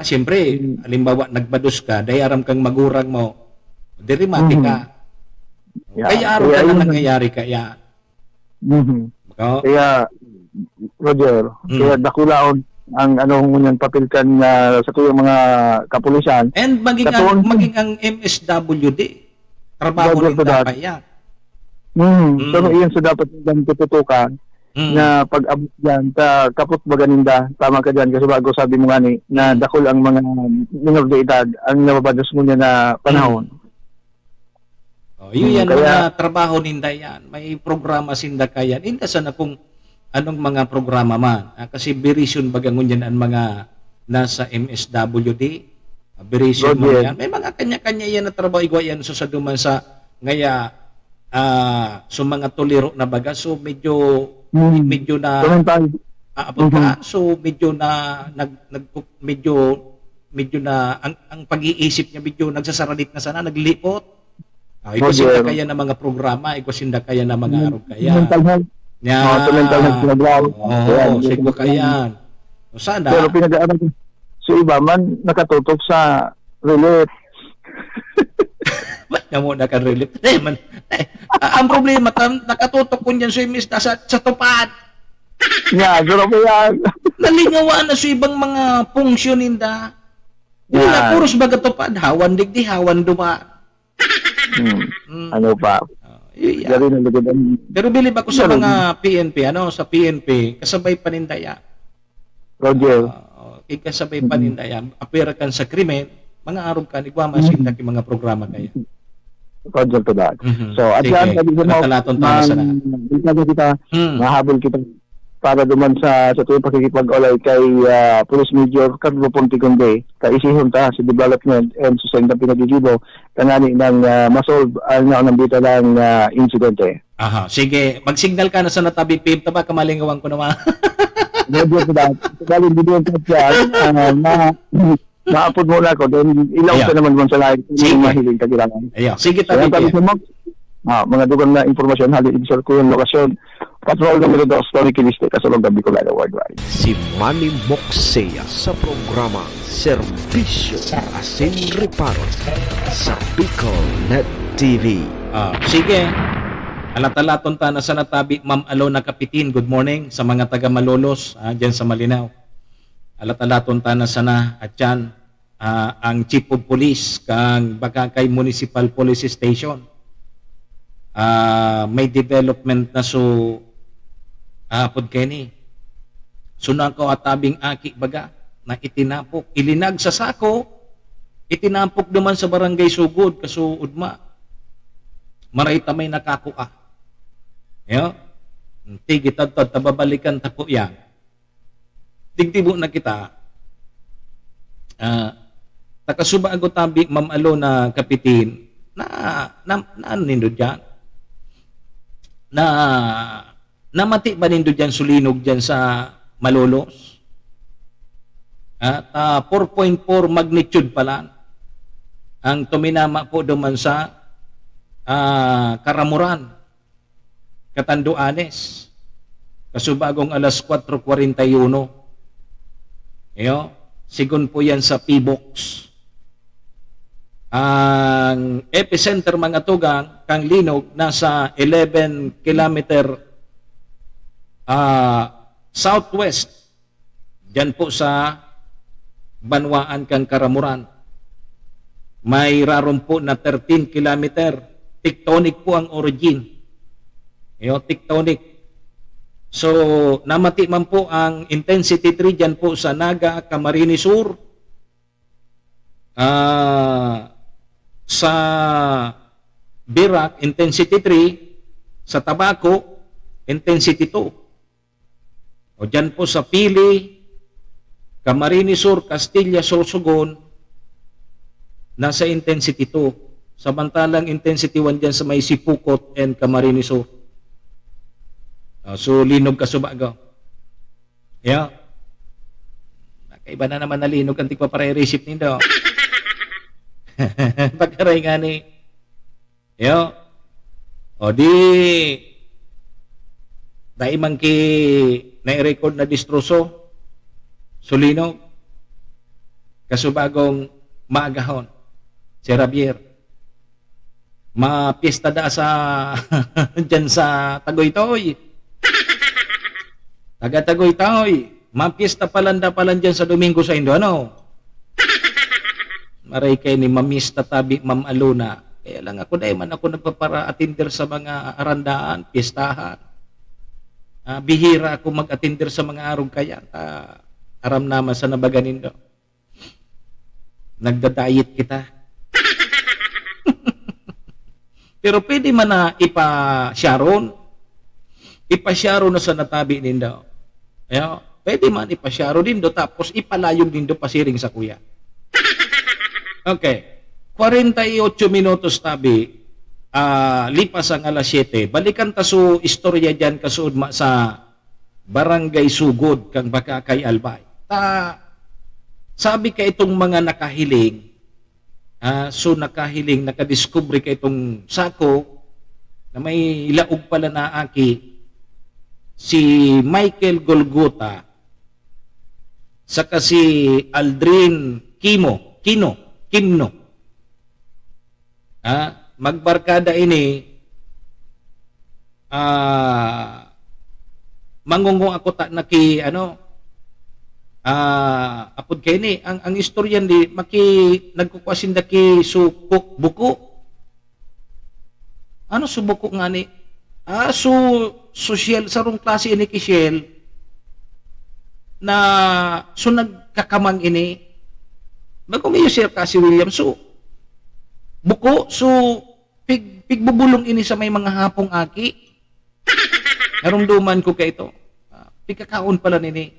Siyempre, halimbawa, nagbados ka, dayaram kang magurang mo, dirimati ka. Kaya araw ka na nangyayari kaya. Kaya, Roger, kaya dakulaon ang anong papel kan sa tuyong mga kapulisan. And maging ang MSWD, trabaho rin dapat yan. So, iyan sa dapat nang tututukan na pag-abot dyan, kapot baganinda, tama ka dyan, kasi bago sabi mo nga na dakol ang mga minor de edad, ang nababadas mo niya na panahon. Yun yan, mga trabaho ninda yan. May programa sinda kayan. Hindi sana kung anong mga programa man. Kasi berisyon bagangon yan ang mga nasa MSWD. Berisyon mo yan. May mga kanya-kanya yan na trabaho. Igwa yan sa duman sa ngaya so mga tolero na baga. So medyo na so medyo na medyo na ang pag-iisip niya medyo nagsasaralit na sana naglipot. Ikasinda kaya na mga programa, ikasinda kaya na mga araw kaya. Mental health. Mental health program. Siguro kaya. Sana. Pero pinag-aaral ko. So iba man nakatutok sa relief. Ba't na mo nakarelip? Ang problema, nakatutok ko niyan sa tupad. Pero po yan. Nalingawaan na sa ibang mga funksyon ninda. Wala, puros baga tupad. Hawan digdi, hawan duma. Ano pa? Pero bilib ako sa mga PNP, sa PNP, kasabay panindaya. Roger. Kasabay panindaya. Apera kan sa krimen, mga araw ka, igwamasin na mga programa kaya. Roger to that. Mhm. So, at Sige. yan, sabi ko mo, Natalaton tayo sa lahat. kita, Hmm. mahabol kita para duman sa tuwing pakikipag-ulay kay Police Major Carlo Ponticonde, kaisihon ta sa development and sustain na pinagigibo kanani ng masolve ang nambita ng insidente. Aha, sige. Mag-signal ka na sa natabi, Pim. Taba, kamalingawan ko naman. Roger to that. Galing video ka dyan, maapod muna ako, then ilaw Ayan. ka naman man sa live Sige. kung mahiling kagilangan. Ayun. Sige, Kaya tabi, sabi Pim. ko mo, mga dugang na informasyon, hali ibisal ko yung lokasyon. Patrol ng Mirador Story Kiliste, kasulong gabi ko lang worldwide. Si Manny Moxea sa programa Serbisyo Asin Reparo sa Bicol Net TV. Sige. Alatalaton ta na sa natabi, Ma'am Alona Kapitin. Good morning sa mga taga Malolos, dyan sa Malinaw. Alatalaton ta na sana at yan ang Chief of Police kang Bakakay Municipal Police Station. May development na so pod kini. Sunako atabing aki baga na itinapok, ilinag sa sako, itinapok naman sa barangay Sugod kaso udma. Marayta may nakakua. Yo. Tigi tad tababalikan ta po yan. Tigtibo na kita. Takasuba ago tabi Ma'am Alona Kapitin na ano nindo diyan? Namati ba nindo diyan sulinog diyan sa Malolos? At 4.4 magnitude pala ang tuminama po duman sa Karamuran, Catanduanes. Kasubagong alas 4:41. Yo, sigon po yan sa P-Box. Ang epicenter mga tugang kang linog nasa 11 kilometer southwest diyan po sa Banwaan kang Karamuran. May raron po na 13 kilometer. Tectonic po ang origin. Yo, tectonic. So, namati man po ang intensity 3 dyan po sa Naga, Camarines Sur. Sa Birac, intensity 3. Sa Tabaco, intensity 2. O dyan po sa Pili, Camarines Sur, Castilla, Sorsogon, nasa intensity 2. Samantalang intensity 1 dyan sa may Sipukot and Camarines Sur. So, linog ka subagaw. Yeah. Nakaiba na naman na linog ang tigpaparay-receipt nindo. Pagkaray nga ni. Yeah. O di, dahil man ki na-record na distroso, sulinog, kasubagong maagahon, si Javier. Mapiesta da sa dyan sa Tagoytoy. Taga Tagoytoy. Mapiesta palanda palan dyan sa Domingo sa Indo. Ano? Maray kayo ni Mamista Tabi Ma'am Alona. Kaya lang ako dahil man ako nagpapara-attender sa mga arandaan, piestahan. Bihira ako mag-attender sa mga arog kaya. Aram naman sa nabaganin do. Nagda-diet kita. Pero pwede man na ipa-sharon na sa natabi nindo. Ayo, pwede man ipa-sharon nindo tapos ipalayog nindo pasiring sa kuya. Okay. 48 minutos tabi, lipas ang alas 7. Balikan ta so istorya diyan kasuod sa Barangay Sugod kang Bakakay Albay. Sabi ka itong mga nakahiling, so nakahiling, nakadiscovery ka itong sako na may laog pala na aki, si Michael Golgota, saka si Aldrin Kimno. Magbarkada ini, mangungong ako ta naki, apod kay ni ang istoryan di nagkukwasin daki suko buko. Ano subuko nga ni? Social sarong klase ini Kishel na nagkakamang ini bago may Sir Cassie Williams buko Pigbubulong ini sa may mga hapong aki. Narumduman ko kay ito. Pigkakaon pala nini.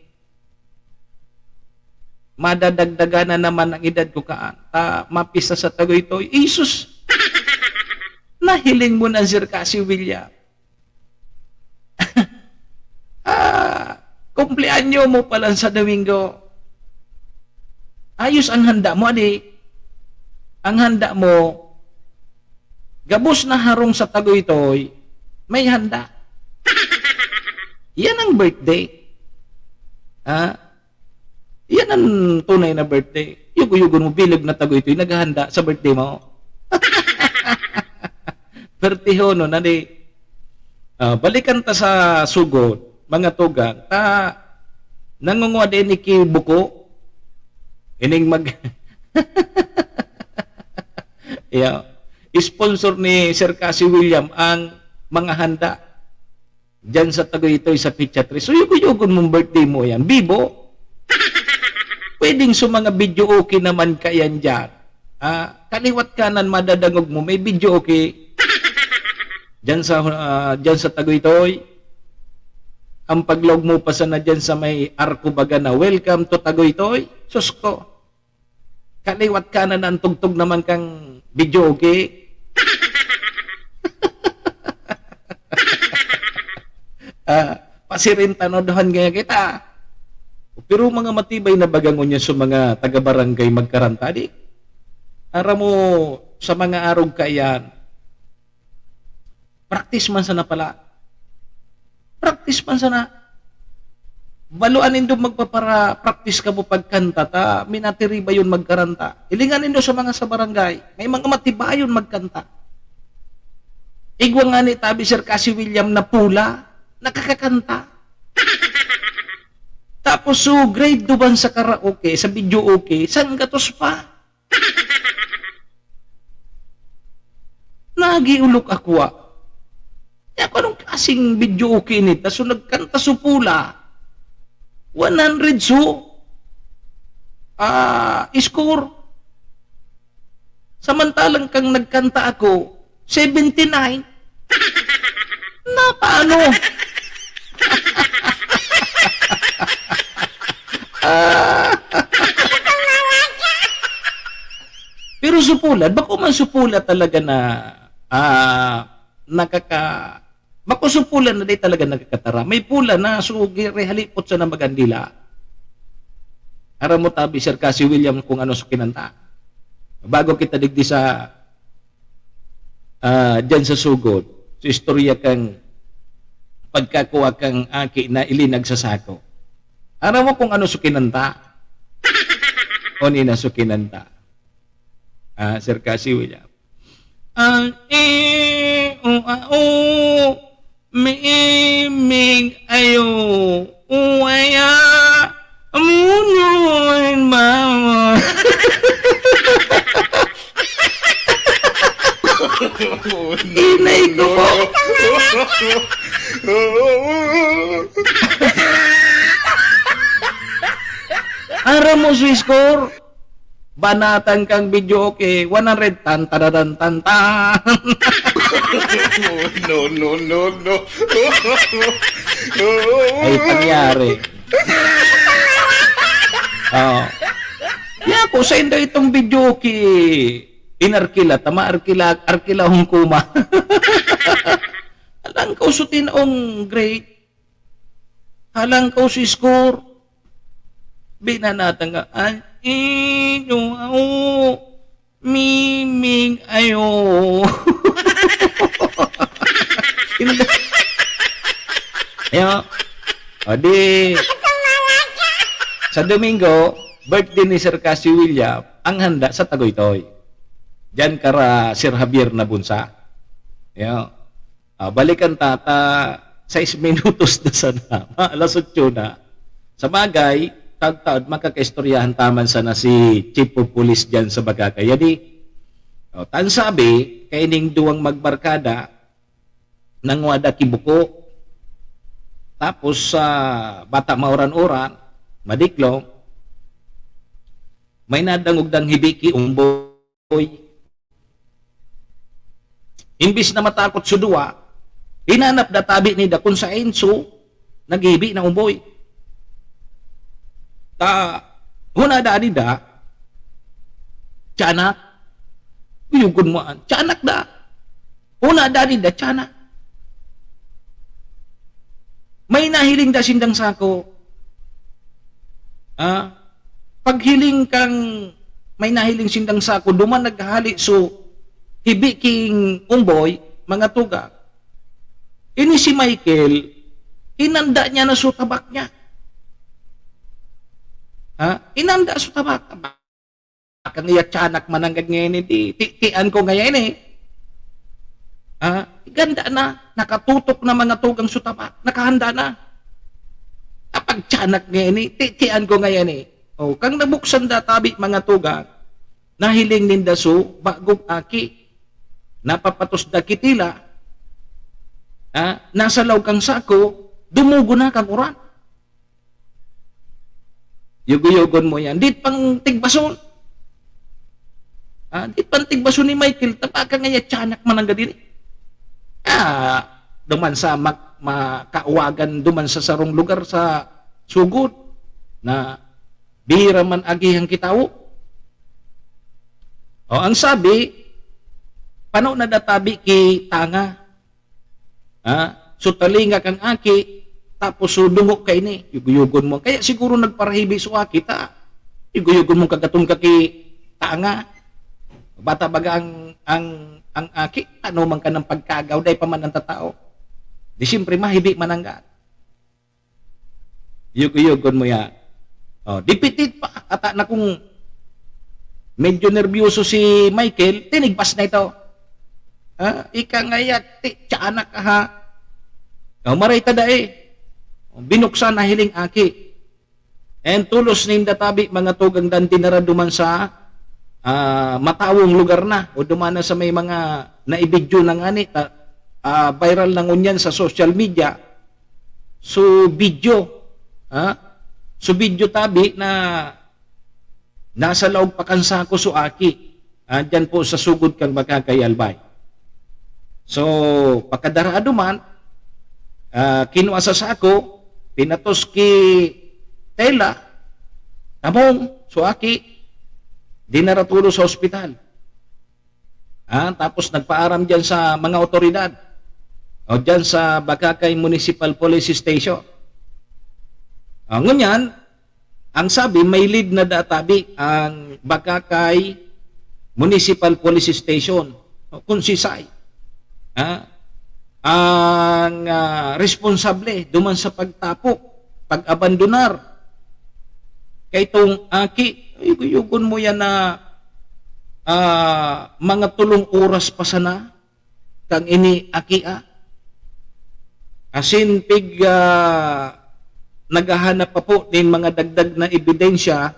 Madadagdagan na naman ang edad ko kaan. Mapisa sa tagoy ito. Isus! Nahiling mo na, Sir Cassie William. Kumpleanyo mo pala sa Domingo. Ayos ang handa mo, adi. Ang handa mo, gabos na harong sa tagoy ito'y, may handa. Yan ang birthday. Yan ang tunay na birthday. Yugo-yugo mo, bilig na tagoy ito'y naghahanda sa birthday mo. Pertiho, no, nadi. Balikan ta sa sugod, mga tugang, nangunguha din ni Kibuko, ining yeah. Sponsor ni Sir Cassie William ang mga handa dyan sa Tagaytoy sa Pichatre. So, yugo-yugon mong birthday mo yan. Bibo, pwedeng sa mga video okay naman kayan dyan. Kaliwat kanan madadangog mo, may video okay. Dyan sa Tagaytoy, ang paglog mo pa sana dyan sa may arko baga na, welcome to Tagaytoy. Sus ko, kaliwat kanan ang tugtog naman kang video okay. Pasirin tanodohan gaya kita. Pero mga matibay na bagangon niya sa mga taga-barangay magkaranta di. Ara mo sa mga arog kayan, practice man sana pala. Practice man sana. Baluan nindo magpapara practice ka mo pagkanta ta, minatiri ba yun magkaranta. Ilingan nindo sa mga sa barangay, may mga matibayon magkanta. Igwa nga ni tabi Sir Cassie William na pula, nakakakanta. Tapos so grade 2 ban sa karaoke, sa video okay, saan gatos pa? Nagiulok ako kaya ko anong klaseng video okay nita, so nagkanta so pula. 100 so score. Samantalang kang nagkanta ako 79. Na paano? Pero supulad, bako man supulad talaga na makusupulan na di talaga nakakatara. May pula na sugi rehalipot sa namagandila. Aram mo tabi Sir Cassie William kung ano sa kinanta. Bago kita digdi sa dyan sa sugod, sa istorya kang pagkakuha kang aki na ilinag sa sako. Aram mo kung ano sa kinanta. O nina sa kinanta. Sir Cassie William. Miimig ayo uwaya amunoy mama. Inay ko po. Ara mo Swiss score. Banatan kang video okay, 100 tan taradan tan tan. No. Ay pangyari. Ya ko sa inda itong video okay. Inarkila, tama arkila hungkuma. Alang ko sutin ong grade. Alang ko si score. Binanatan ka, mimig ayo. Ayo, adi, sa Domingo, birthday ni Sir Cassie William, ang handa sa Tagaytoy. Diyan kara Sir Javier na bunsa. Ayo, balikan tata, 6 minutos na sana, alas 8 na. Sa bagay, taud-taud makakaistoryahan taman sana si Chief of Police dyan sa Bagakay. Yadi, tan sabi, kaining duwang magbarkada, nangwada Kibuko, tapos sa bata mauran-uran, madiklong, may nadangog dang hibiki umboy. Imbis na matakot sa duwa, hinanap da tabi ni da kung sa enso, nagibi na umboy. Huna da di da, tiyanak, uyugon mo an, tiyanak da. Huna da di da, tiyanak. May nahiling da sindang sako. Paghiling kang may nahiling sindang sako, duman naghali so hibi king umboy, mga tuga. Ini si Michael, inanda niya na so tabak niya. Inanda so tabak. Akan niya tiyanak mananggag ngayon, tian ko ngayon ganda na, nakatutok na mga tugang sutabak, nakahanda na. Kapag tiyanak ngayon, tian ko ngayon kang nabuksan da tabi mga tugang, nahiling ninda so, bagong aki, napapatos da kitila, nasa law kang sako, dumugo na kang uran. Yugo-yugon mo yan. Dit pang tigbason. Dit pang tigbason ni Michael, tapaka nga tiyanak manangga din. Duman sa makauwagan, duman sa sarong lugar sa sugod, na bihira man agihang kitawo. Ang sabi, pano na databi ki tanga. So talinga kang aki, tapos sudungok kay ni, yuguyugon mo. Kaya siguro nagparahibi so aki ta. Yuguyugon mo kagatong kaki tanga. Bata baga ang aki, ano man ka ng pagkagaw, day pa man ang tatao. Di siyempre mahibi mananggat. Yuguyugon mo ya. Dipitit pa, ata na kung medyo nervyoso si Michael, tinigpas na ito. Ika ngayat, tiyanak ka ha. Maray tada binuksan na hiling aki. And tulos ning databi, mga tugang dan tinara duman sa matawong lugar na, o duman na sa may mga naibidyo ng anit, viral na ngunyan sa social media. So video, so video tabi na nasa laog pakansa ko so aki, dyan po sa sugod kang magkakayalbay. So, pagkadarado man, kinuha sa sako, pinatos ki tela, tamong, so aki, dinaratulo sa ospital. Tapos nagpaaram dyan sa mga otoridad, o dyan sa Bakakay Municipal Police Station. Ngunyan, ang sabi, may lead na databi ang Bakakay Municipal Police Station, kung sisay. Ang responsable duman sa pagtapok, pag-abandonar. Kay itong aki, yugon mo yan na mga tulong oras pa sana kang ini aki asin pig naghahanap pa po din mga dagdag na ebidensya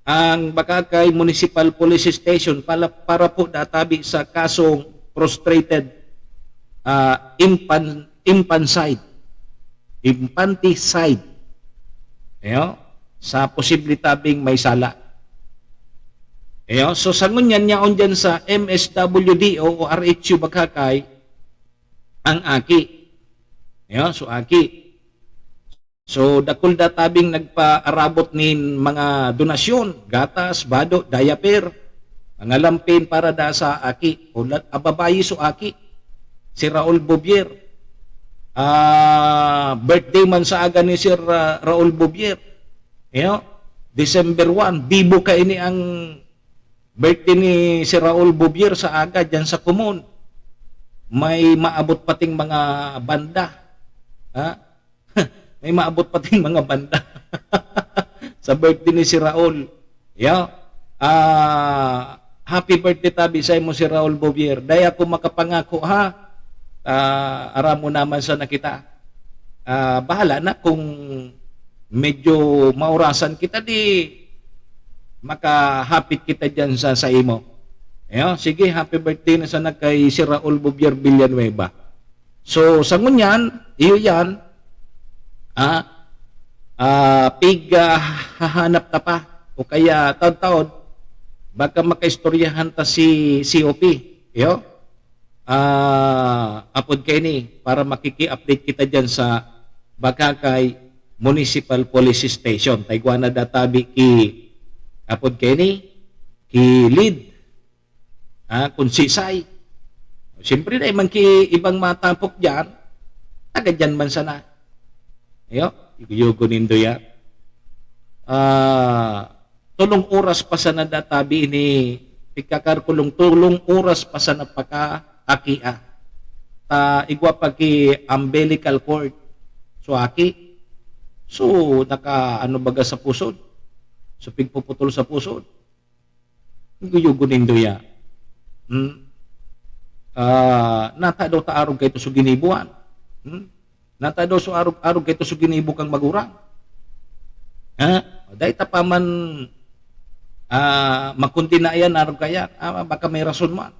ang Bakakay Municipal Police Station para po databi sa kasong frustrated infanticide. Sa posible tabing may sala. So sa ngunyan niya on dyan sa MSWD o RHU Bakakay ang aki. So aki. So dakul databing nagpaarabot nin mga donasyon, gatas, bado, diaper, mga lampin para da sa aki. O ababayi so aki. Si Raul Bobier. Birthday man sa aga ni Sir Raul Bobier. December 1, bibo ka ini ang birthday ni si Raul Bobier sa aga dyan sa Kumon. May maabot pating mga banda. May maabot pating mga banda sa birthday ni si Raul. Happy birthday tabi sa mo si Raul Bobier. Daya ko makapangako aram mo naman sa nakita. Bahala na kung medyo maurasan kita di makahapit kita dyan sa imo. Sige, happy birthday na sana kay si Raul Bobier Villanueva. So, sa ngunyan, iyo yan, hahanap ta pa o kaya taon-taon baka makaistoryahan ta si COP apod kay ni para makiki-update kita dyan sa Bakakay Municipal Police Station. Taigwana databi ki apod kay ni ki lead kung sisay. Siyempre na man ki ibang matapok dyan, taga dyan man sana. Ayo, yugo nindo ya. Tulong oras pa sa nadatabi ni pikakarkulong tulong oras pa sa napaka-akia. Igwa pa ki umbilical cord. So aki. So naka ano baga sa pusod. So pigpuputol sa pusod. Yugo nindo ya. Nata daw ta arog kay to sa ginibuan. Nata daw so arog kay to sa ginibo kang magurang. Dahil ta pa man makunti na yan arog kaya baka may rason man.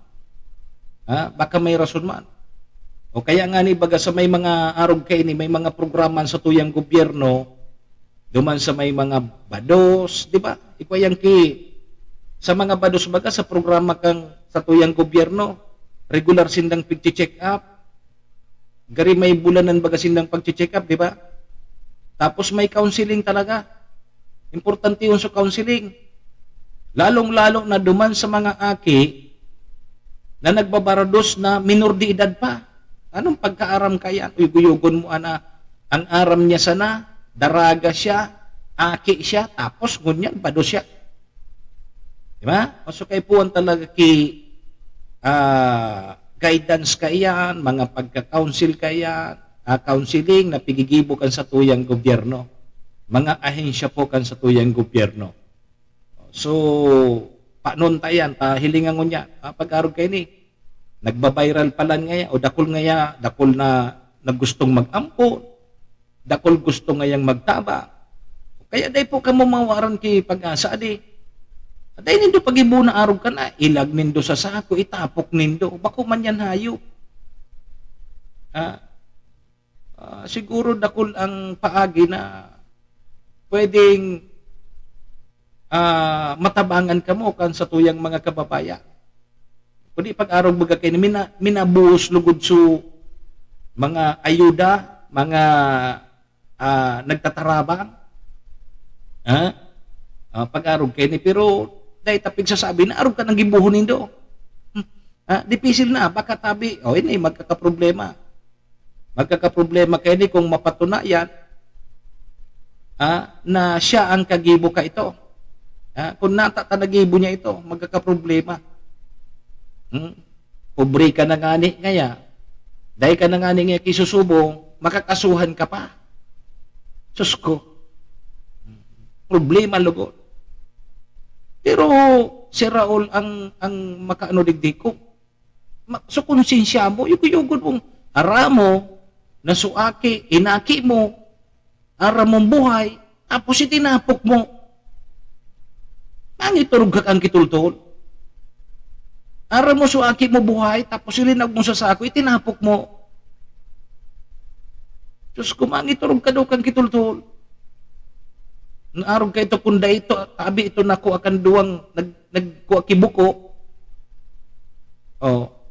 Baka may rason man. O kaya nga ni baga sa may mga arog kay ni may mga programan sa tuyang gobyerno duman sa may mga bados, di ba? Ipayang ki sa mga bados baga sa programa kang sa tuyang gobyerno regular sindang pag-check up. Gari may bulanan baga sindang pag-check up, di ba? Tapos may counseling talaga. Importante yun sa counseling. Lalong-lalo na duman sa mga aki na nagbabarados na minor de edad pa. Anong pagkaaram kaya? Uyugon mo ana, ang aram niya sana, daraga siya, aki siya, tapos ngunyan, bados siya. Di ba? So kay puwan talaga ki guidance kayan, mga pagka-counsel kayan, counseling na pigigibo kan sa tuyang gobyerno. Mga ahensya po kan sa tuyang gobyerno. So, panon tayan, hilingan ko niya, pag-arog kayo ni, nagbabiral pa lang ngaya, o dakol ngaya, dakol na nagustong mag-ampo, dakol gusto ngayang magtaba. Kaya day po ka mawaran kay pag-asa, adi. At ay nindo pag-ibo na arog ka na, ilag nindo sa sako, itapok nindo, bako man yan hayop. Siguro dakol ang paagi na pwedeng matabangan ka mo kan sa tuyang mga kababaya. Kundi pag-arog baga kayo, minabuhos lugod so mga ayuda, mga nagtatarabang. Pag-arog kayo ni, pero dahil tapig sasabi na arog ka ng gibuhonin do. Dipisil na, baka tabi, ini magkakaproblema. Magkakaproblema kayo ni kung mapatunayan na siya ang kagibo ka ito. Kung natatanagibo niya ito, magkakaproblema. Pobre ka na ngani ngaya. Dahil ka na ngani ngaya kisusubong, makakasuhan ka pa. Susko. Problema lugod. Pero si Raul ang makaano digdig ko. So konsensya mo, yugod mong aramo, nasuaki, inaki mo, aramong buhay, tapos itinapok mo. Mangiturog ka kang kitultol. Aram mo suaki mo buhay, tapos ilinag mo sa sako, itinapok mo. Diyos ko, mangiturog ka daw kang kitultol. Naarog ka ito, kunda ito, tabi ito nako akan duwang nagkuha kibuko.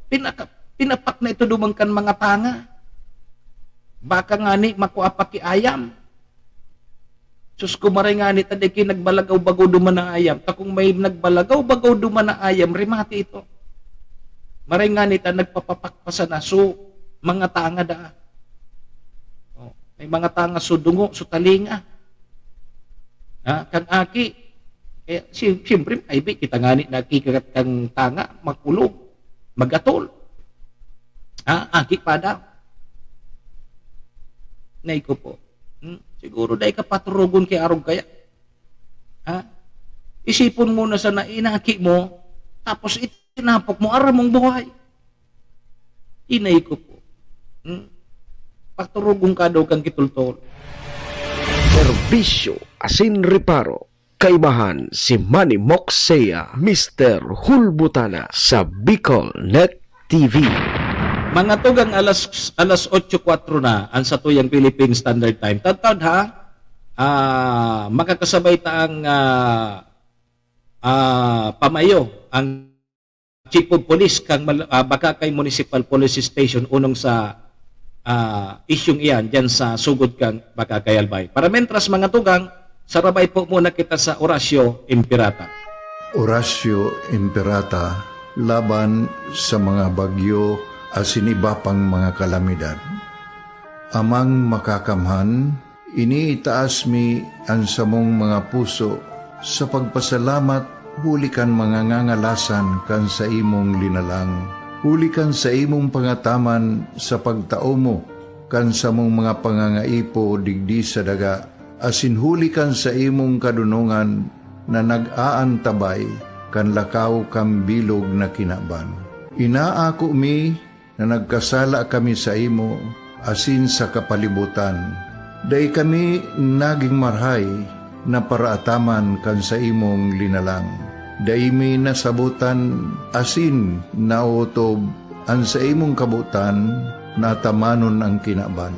Pinapak na ito dumang kan mga tanga. Baka nga ni, makuha pa ki ayam. Diyos ko, maray nga ni, tadiki nagbalagaw-bagaw duman na ayam. Takong may nagbalagaw-bagaw duman na ayam, rimati ito. Maray nga ni, nagpapapakpasa na, so, mga tanga da. May mga tanga so dungo, so talinga. Kang aki, siyempre, aybi, kita nga ni, nakikagat kang tanga, makulog, magatol. Aki pa daw. Nay ko po. Siguro dahil ka paturugon kay arog kaya. Isipon mo na sa nainaki mo, tapos itinapok mo, aram mong buhay. Inay ko po. Paturugon ka daw kang kitultol. Serbisyo asin reparo. Kaibahan si Manny Moxea, Mr. Hulbutana sa Bicol Net TV. Mga tugang alas 8:04 na ang sa tuyang Philippine Standard Time. Tatad ha, makakasabay taang pamayo ang chief of police kang Bakakay Municipal Police Station unong sa isyong iyan dyan sa sugod kang Bakakay Albay. Para mentras mga tugang, sarabay po muna kita sa Horacio Impirata. Horacio Impirata, laban sa mga bagyo asin iba pang mga kalamidad. Amang makakamhan, iniitaas mi ang samong mga puso sa pagpasalamat, hulikan mga ngangalasan kan sa imong linalang. Hulikan sa imong pangataman sa pagtao mo, kan sa mong mga pangangaipo digdi sa daga, asin hulikan sa imong kadunungan na nag-aantabay, kan lakaw kam bilog na kinaban. Inaako mi na nagkasala kami sa imo, asin sa kapalibutan. Day kami naging marhay na paraataman kan sa imong linalang. Day mi nasabutan asin nautob ang sa imong kabutan na tamanon ang kinaban.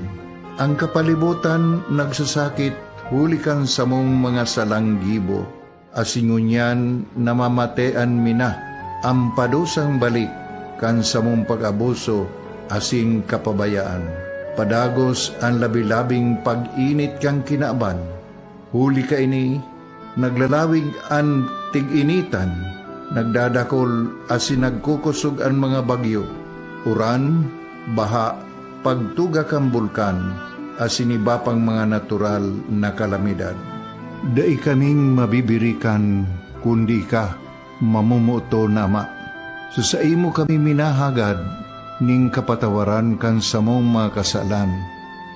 Ang kapalibutan nagsasakit hulikan sa mong mga salanggibo, asin ngunyan namamatean mina ang padusang balik kan sa mong pag-abuso asin kapabayaan. Padagos ang labi-labing pag-init kang kinaban. Huli ka ini, naglalawig ang tig-initan, nagdadakol asin nagkukusog ang mga bagyo. Uran, baha, pagtuga kang bulkan, asin iba pang mga natural na kalamidad. Dai kaming mabibirikan, kundi ka, mamumuto nama. So sa imo kami minahagad, ning kapatawaran kan samong mga kasalan.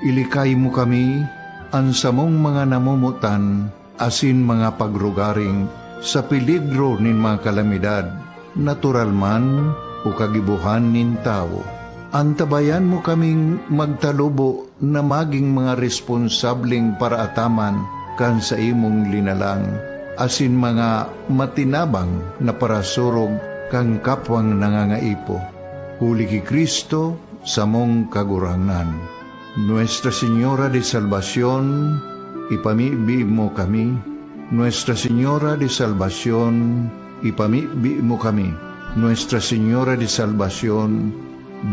Ilikay mo kami, ang samong mga namumutan, asin mga pagrugaring, sa peligro nin mga kalamidad, natural man o kagibuhan nin tao. Antabayan mo kaming magtalubo na maging mga responsableng paraataman kan sa imong linalang, asin mga matinabang na parasurog kang kapwang nangangaipo. Huli ki Kristo sa mong kagurangan. Nuestra Señora de Salvación, ipamibi mo kami. Nuestra Señora de Salvación, ipamibi mo kami. Nuestra Señora de Salvación,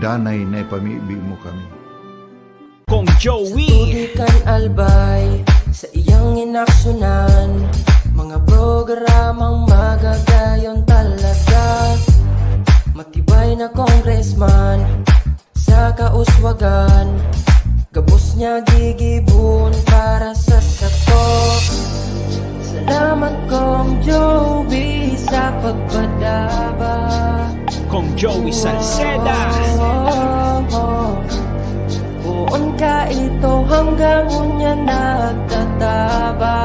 danay na ipamibi mo kami. Kong Joey Tudikan albay sa iyang inaksyonan, mga programang magagayon talaga. Matibay na congressman sa kauswagan, gabos niya gigibon para sa sato. Salamat Kong Joey sa pagpadaba. Kong Joey Salceda. Buon ka ito hanggang unya nagtataba.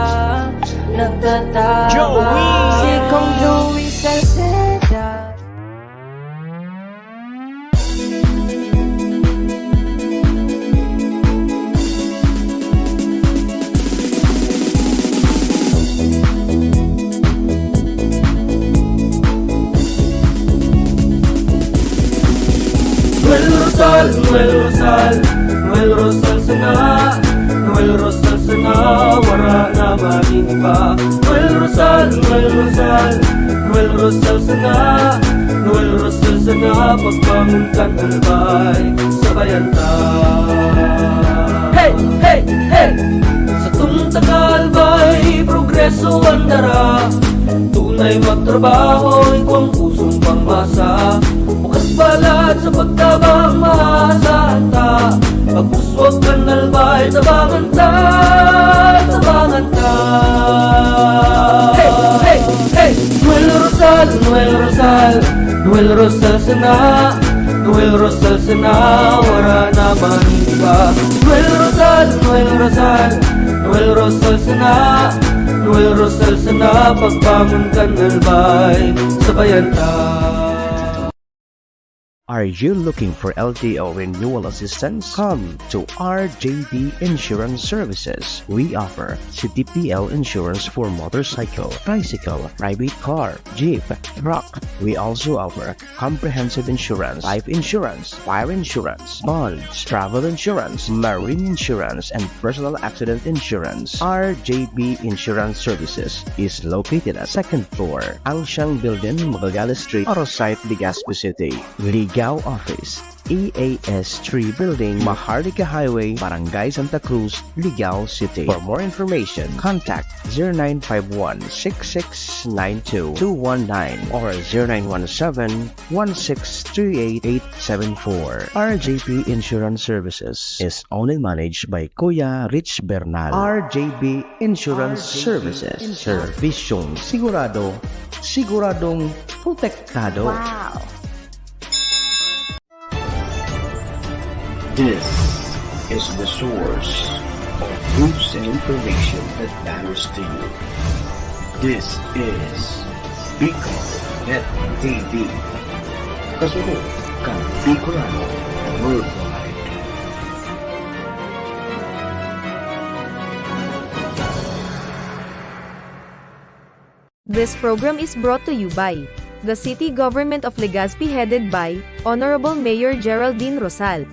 Joey! Si Kong Joey Salceda. Noel Rosal, Noel Rosal sana, Noel Rosal sana, wala na maniba. Noel Rosal, Noel Rosal, Noel Rosal sana, Noel Rosal sana, pagbangon kan albay, sabayan ta. Hey, hey, hey! Sa tunta kalbay, progreso ang dara, tunay magtrabaho, ikaw ang pusong pangmasa. Bukas palad sa pagtabang maasahan ta, pagpuswag kan albay, tabangan ta, tabangan ta. Hey, hey, hey! Noel Rosal, Noel Rosal, Noel Rosal sana, Noel Rosal sana, wala na maniba. Noel Rosal, Noel Rosal, Noel Rosal sana, Noel Rosal sana, pagbangon kan albay, sabayan ta. Are you looking for LTO renewal assistance? Come to RJB Insurance Services. We offer CTPL insurance for motorcycle, tricycle, private car, jeep, truck. We also offer comprehensive insurance, life insurance, fire insurance, bonds, travel insurance, marine insurance, and personal accident insurance. RJB Insurance Services is located at 2nd floor, Angsiang Building, Magallanes Street, Orosite, Legazpi City. Ligao Office, EAS 3 Building, Maharlika Highway, Barangay Santa Cruz, Ligao City. For more information, contact 0951-6692-219 or 0917-1638874. RJB Insurance Services is owned and managed by Kuya Rich Bernal. RJB Insurance Services. Servisyong sigurado, siguradong protektado. Wow! This is the source of news and information that matters to you. This is Bicol Net TV. Kasunod kang Bicolano Worldwide. This program is brought to you by the City Government of Legazpi headed by Honorable Mayor Geraldine Rosal,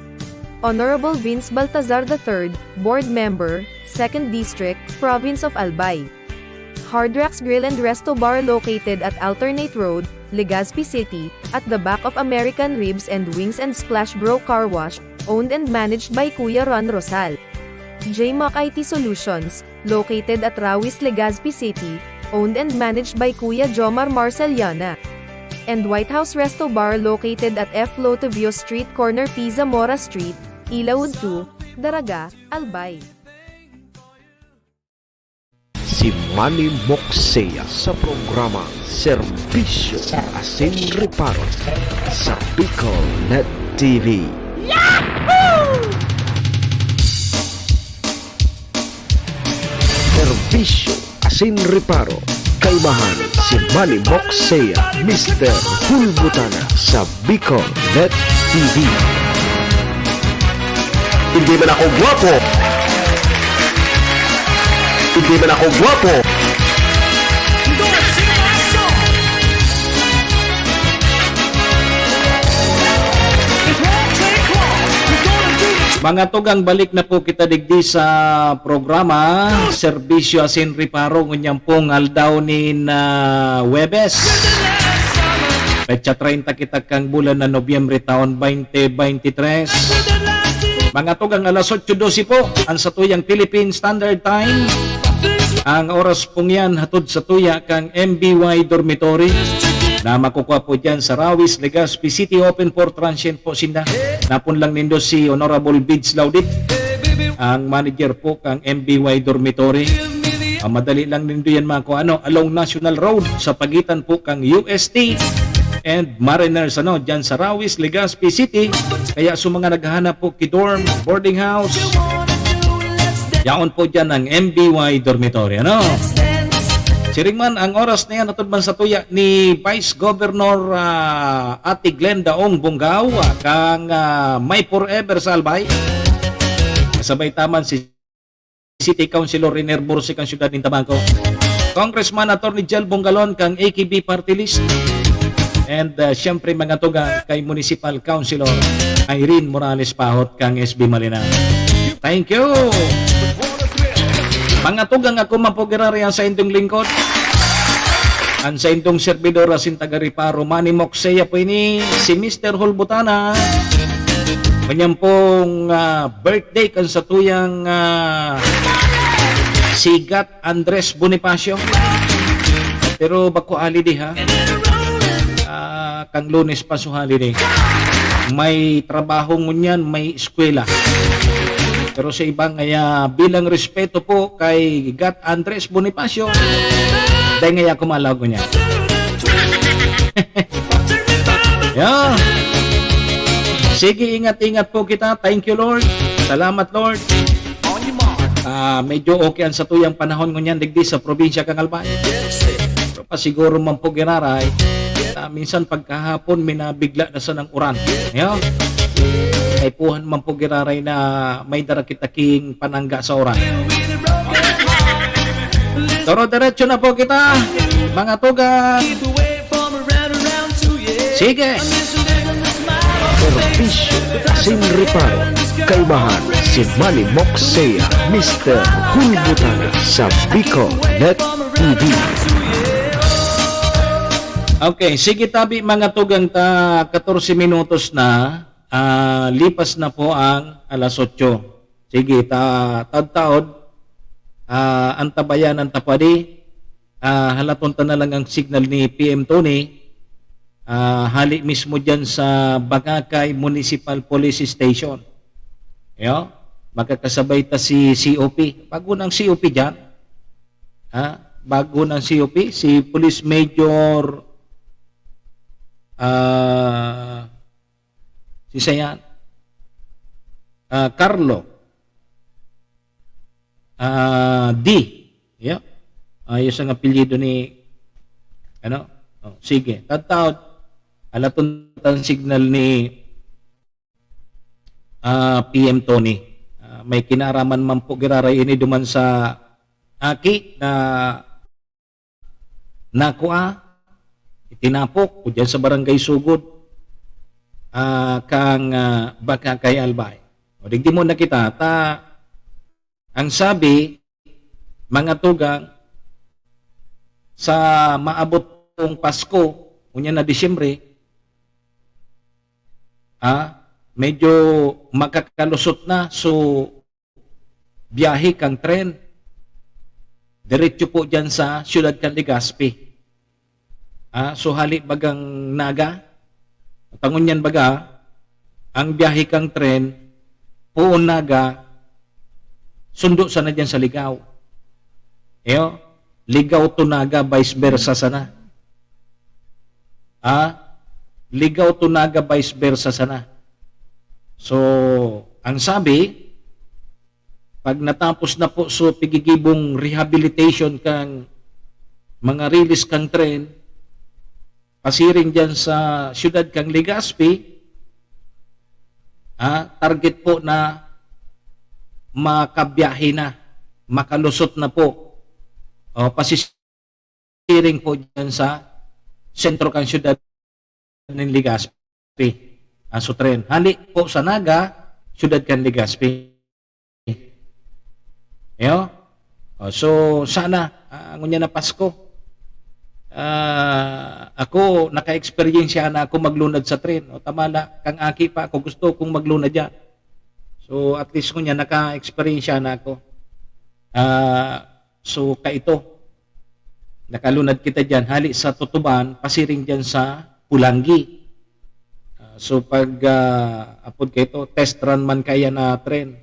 Honorable Vince Baltazar III, Board Member, 2nd District, Province of Albay. Hard Rocks Grill and Resto Bar located at Alternate Road, Legazpi City, at the back of American Ribs and Wings and Splash Bro Car Wash, owned and managed by Kuya Ron Rosal. JMAC IT Solutions, located at Rawis, Legazpi City, owned and managed by Kuya Jomar Marceliana. And White House Resto Bar located at F. Lotavio Street Corner P. Zamora Street, Ilaud 2, Daraga, Albay. Si Manny Moxea sa programa Serbisyo Asin Reparo sa Bicol Net TV. Serbisyo Asin Reparo. Kaibahan si Manny Moxea, Mr. Hulbutana sa Bicol Net TV. Hindi man ako gwapo. Hindi man ako gwapo. Mga tugang, balik na po kita digdi sa programa Serbisyo Asin Reparo ngunyang pong aldaw ni Webes. Petsa 30 kita kang bulan na Nobyembre taon 2023. Mga tugang, alas 8:12 po ang sa tuyang Philippine Standard Time. Ang oras pong yan hatod sa tuya kang MBY Dormitory na makukuha po dyan sa Rawis, Legazpi City, open for transient po sinda. Napun lang nindo si Honorable Bids Laudit, ang manager po kang MBY Dormitory. Madali lang nindo yan mga along National Road sa pagitan po kang UST and Mariners dyan sa Rawis, Legazpi City. Kaya sa mga naghahanap po kidorm, boarding house, yaon po dyan ang MBY Dormitory. Siringman, ang oras na yan atod man sa tuya ni Vice Governor Ate Glenda Ong Bungaw kang May Forever sa Albay. Kasabay taman si City Councilor Riner Borsi kang siyudad ng Tabaco. Congressman Atty. Jel Bongalon kang AKB Party List. And siyempre mga tuga kay Municipal Councilor Irene Morales Pahot kang SB Malinaw. Thank you! Mga tugang ako mapugirariyan sa indong lingkod. Ang sa indong servidor asin taga-Reparo, Manny Moxea po ini si Mr. Hulbutana. Kanyang pong birthday kan sa tuyang Sigat Andres Bonifacio. Pero bako holiday ha. Kang Lunes pa so holiday. May trabaho ngunyan, may eskwela. Pero sa ibang bilang respeto po kay Gat Andres Bonifacio, dahil ngaya kumalaw ko niya. Yeah. Sige, ingat-ingat po kita. Thank you, Lord. Salamat, Lord. Medyo okay ang sa tuyang panahon ngunyan digdi sa probinsya kang Albay. Pero pa siguro man po ginaray. minsan pagkahapon minabigla na sa ng uran. Yo. Ay puhan man po giraray na may darakitaking panangga sa oras. Toro diretso na po kita, mga tugang. Sige. Servisyo, sin reparo, kaibahan si Manny Moxea, Mr. Hulbutana sa Bicol Net TV. Okay, sige tabi mga tugang ta 14 minutos na. Lipas na po ang alas 8. Sige, taod-taod, antabayan ang tapadi, halaton ta na lang ang signal ni PM Tony, hali mismo dyan sa Bangakay Municipal Police Station. Yo, magkakasabay ta si COP. Bago ng COP dyan, bago ng COP, si Police Major si Sayan Carlo D. Yeah. Ayos ang apelyido ni ano? Oh, sige. Tataod alaton ang signal ni PM Tony. May kinaraman man po giraray ini duman sa aki na nakuha itinapok o dyan sa barangay Sugod kang Bangakay Albay. O digdi mo na kita, ang sabi, mga tugang, sa maabot tong Pasko, unya na Disyembre, medyo makakalusot na, so biyahe kang tren, diretso po dyan sa Siyudad kan Legazpi. So hali bagang Naga, tangon yan baga, ang biyahe kang tren, puon Naga, sundo sana dyan sa Ligaw. Eyo, Ligaw to Naga, vice versa sana. Ligaw to Naga, vice versa sana. So, ang sabi, pag natapos na po so pigigibong rehabilitation kang mga release kang tren, pasiring dyan sa Siyudad kang Legazpi, target po na makabiyahe na, makalusot na po, pasisiring po dyan sa sentro kang Siyudad ng Legazpi. So tren, hali po sa Naga, Siyudad kang Legazpi. So sana, ngunya na Pasko, ako naka-experience na ako maglunad sa tren. Tamala, kang aki pa ako gusto kong maglunad dyan. So at least ko niya naka-experience na ako. So kaito, nakalunad kita dyan, hali sa Tutuban, pasiring dyan sa Pulangi. So pag apod kaito, test run man kaya na tren.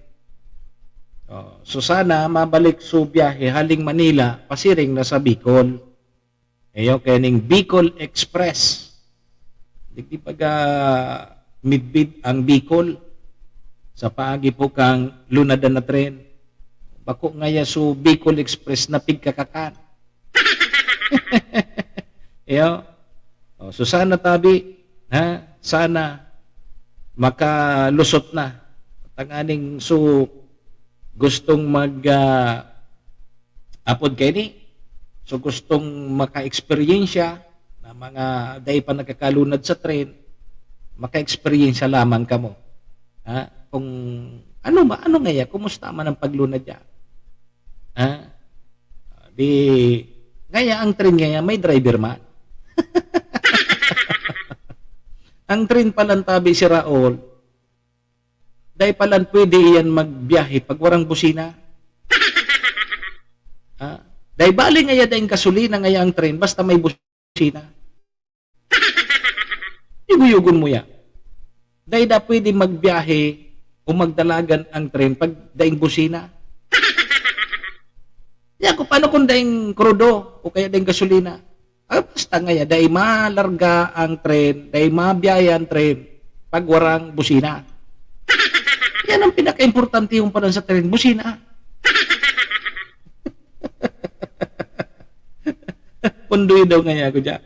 So sana mabalik so biyahe haling Manila, pasiring na sa Bicol. Ayo kaning Bicol Express. Digdi pag midbid ang Bicol sa paagi po kang lunadan na tren. Bako ngaya so Bicol Express na pigkakakan. Ayo. So sana tabi, sana makalusot na. Tanganing so gustong apod kay ni. So gustong maka-experiensya na mga day pa nagkakalunad sa tren, maka-experiensya lamang kamo. Kung ano ngaya, kumusta man ang paglunad diyan? Di ngaya ang tren ngaya may driver man. Ang tren palang tabi si Raul, day palang pwede yan magbiyahe pag warang busina. Dahil bali ngaya dahil kasulina ngaya ang tren, basta may busina. Iguyugon mo yan. Dahil da pwede magbiyahe o magdalagan ang tren pag daing busina. Kaya kung paano kung daing krudo o kaya daing gasolina? Basta ngaya, dahil malarga ang tren, dahil mabiyahe ang tren pag warang busina. Yan ang pinaka-importante yung palang sa tren, busina. Punduy daw nga ako dyan.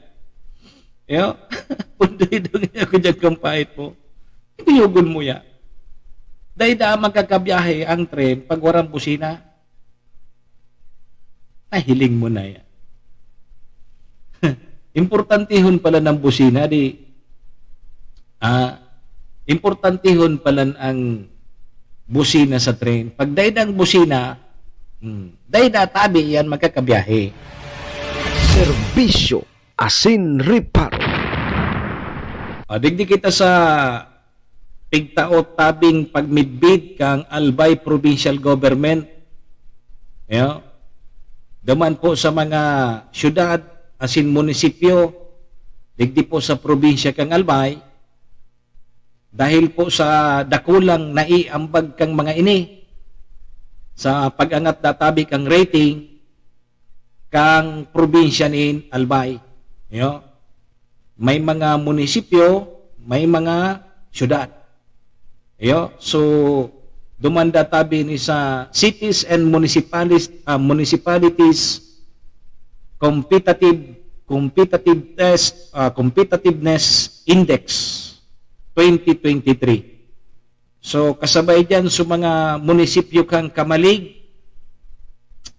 Yo, pundoy daw niya ako dyan kampahit po. Ibiyugon mo ya. Dahil da magkakabiyahe ang tren pag warang busina. Nahiling mo na yan. Importantihon pala ng busina, importantihon pala ang busina sa tren. Pag dahil ang busina, dahil tabi yan magkakabiyahe. Serbisyo asin reparo. Digdi kita sa pigtaot tabing pagmidbid kang Albay Provincial Government. Daman po sa mga syudad asin munisipyo, digdi po sa probinsya kang Albay, dahil po sa dakulang naiambag kang mga ini, sa pag-angat databi kang rating, kang probinsya ni Albay. May mga munisipyo, may mga syudad. So, dumanda tabi ni sa Cities and Municipalities Competitiveness Index 2023. So, kasabay dyan sa mga munisipyo kang Kamalig,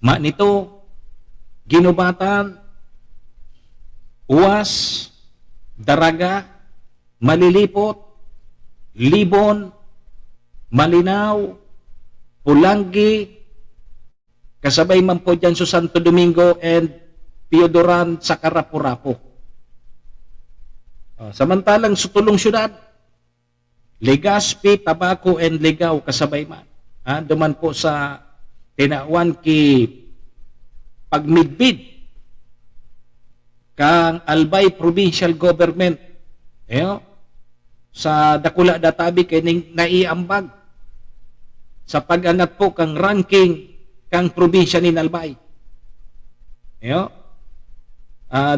nito, Ginubatan, Uwas, Daraga, Malilipot, Libon, Malinaw, Pulangi, kasabay man po dyan sa Santo Domingo and Piodoran sa Karapu-Rapu. Samantalang sa tulong syudad, Legazpi, Tabaco, and Ligao kasabay man. Duman po sa tinawan ki pagmidbid kang Albay Provincial Government. Sa dakula databi kay naiambag sa pag-angat po kang ranking kang probinsya ni Albay.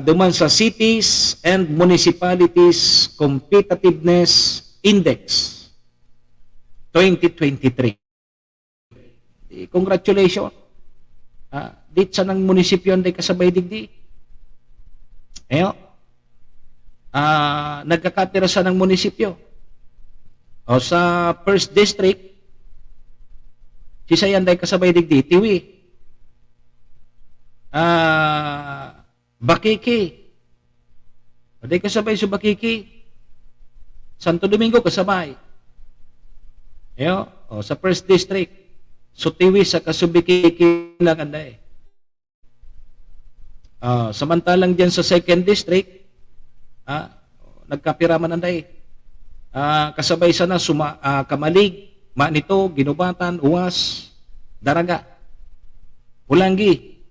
Duman sa Cities and Municipalities Competitiveness Index 2023. Congratulations. Dit sa ng munisipyo day kasabay digdi. Nagkakatira sa ng munisipyo. O sa first district, sisayan day kasabay digdi, Tiwi. Bakiki. O day kasabay sa Bakiki. Santo Domingo kasabay. O sa first district, so Tiwi sa Kasubikiki lang anday. Samantalang dyan sa second district, nagkapiraman anday. Kasabay sana Kamalig, Manito, Ginubatan, Uwas, Daraga, Pulangi.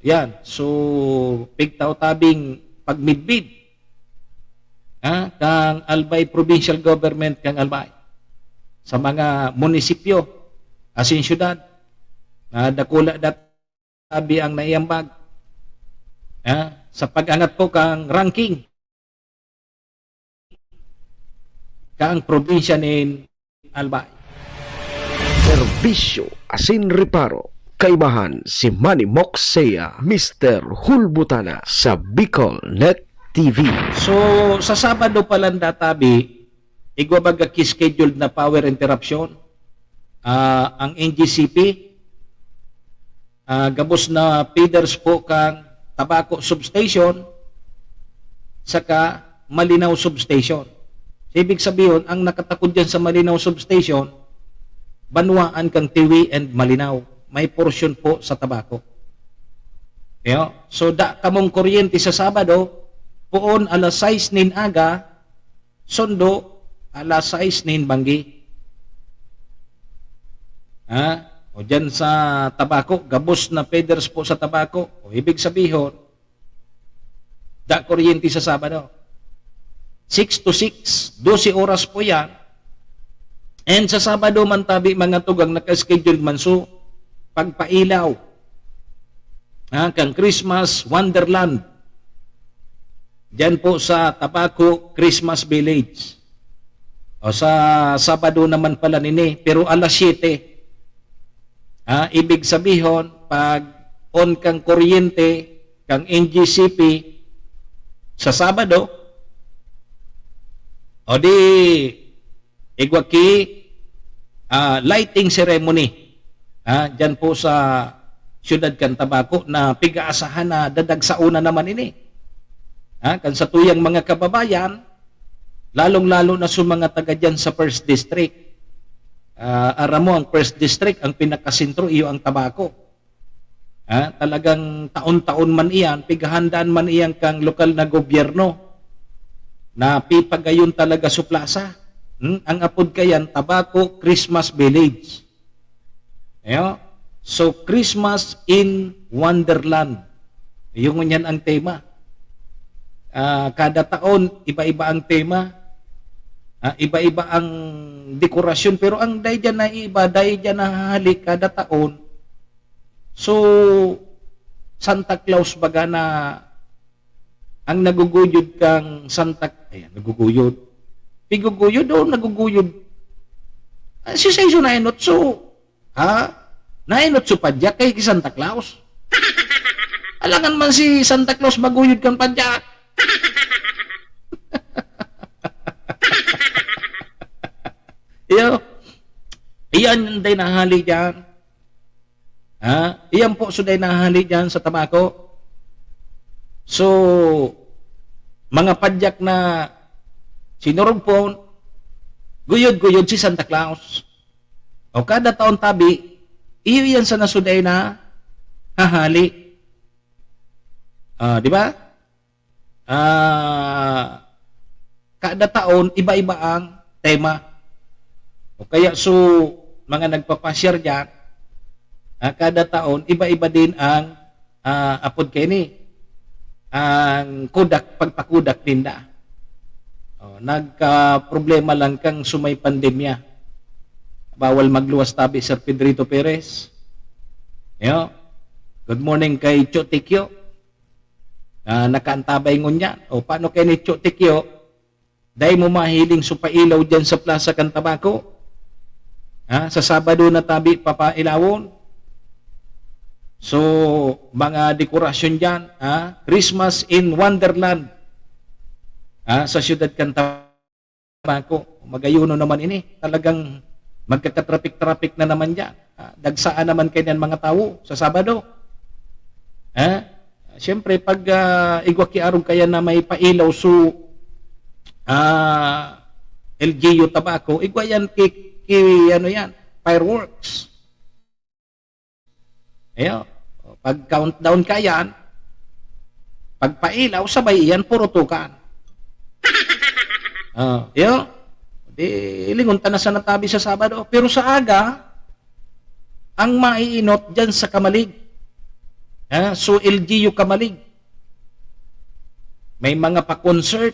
Yan. So, pigtaw tabing pagmidbid kang Albay Provincial Government kang Albay sa mga munisipyo asin syudad dakula databi ang naiambag sa pag-angat po kang ranking kang probinsya ni Albay. Serbisyo asin reparo. Kaibahan si Manny Moxea, Mr. Hulbutana sa Bicol Net TV. So, sa Sabado pa lang databi, igwabaga ki-scheduled na power interruption. Ang NGCP, gabos na feeders po kang Tabaco Substation, saka Malinaw Substation. Ibig sabihin, ang nakatakod dyan sa Malinaw Substation, Banwaan kang Tiwi and Malinaw. May portion po sa Tabaco. So, da kamong kuryente sa Sabado, poon alas 6 nin aga, sondo alas 6 nin banggi. O dyan sa Tabaco, gabos na feeders po sa Tabaco. O ibig sabihin, da kuryente sa Sabado. 6 to 6, 12 oras po yan. And sa Sabado man tabi mga tugang naka-schedule man so, pagpailaw kang Christmas Wonderland dyan po sa Tabaco Christmas Village. O sa Sabado naman pala nini, pero alas 7. Ibig sabihin, pag on kang kuryente kang NGCP sa Sabado, o di igwaki lighting ceremony dyan po sa Siyudad Cantabaco na pigaasahan na dadag sa una naman ini. Kan sa tuyang mga kababayan, lalong-lalo na sa mga taga dyan sa First District. Aram mo, ang First District, ang pinakasintro, iyo ang Tabaco. Talagang taon-taon man iyan, pighandaan man iyan kang lokal na gobyerno na pipagayon talaga sa plaza. Ang apod kayan, Tabaco Christmas Village. So, Christmas in Wonderland. Yung yan ang tema. Kada taon, iba-iba ang tema. Iba-iba ang dekorasyon. Pero ang dahi dyan na iba, dahi dyan na halik kada taon. So, Santa Claus baga na ang naguguyod kang naguguyod. Piguguyod o naguguyod? Si Saiso na inotso. Na inotso padyak kay Santa Claus. Alangan man si Santa Claus maguyod kang padyak. Iyan day nahali dyan. Iyan po so day nahali dyan sa Tabaco. So, mga padyak na sinurugpon, guyod-guyod si Santa Claus. O kada taon tabi, iyan sa nasuday na hahali. Di ba? Kada taon, iba-iba ang tema. O kaya so, mga nagpapasyar dyan, kada taon, iba-iba din ang apod kayo ni, ang kudak, pagpakudak ninda. Nagka-problema lang kang sumay pandemya. Bawal magluwas tabi, Sir Pedrito Perez. Good morning kay Chotikyo. Nakaantabay ngunya. O paano kay ni Chotikyo? Dahil mo mahiling supailaw dyan sa Plaza Cantabaco. Sa Sabado na tabi, papailawon. So, mga dekorasyon dyan, Christmas in Wonderland, sa Siyudad Cantabaco. Magayuno naman ini, talagang magkakatrapik-trapik na naman dyan. Dagsaan naman kayo mga tao sa Sabado. Siyempre, pag igwaki-arong kaya na may pailaw so LGU Tabaco, igwayan ano yan, fireworks. Pag countdown ka yan, pag pailaw, sabay yan, puro tukan. Lingunta na sa natabi sa Sabado. Pero sa aga, ang maiinot dyan sa Kamalig. So, LGU Kamalig. May mga pa-concert.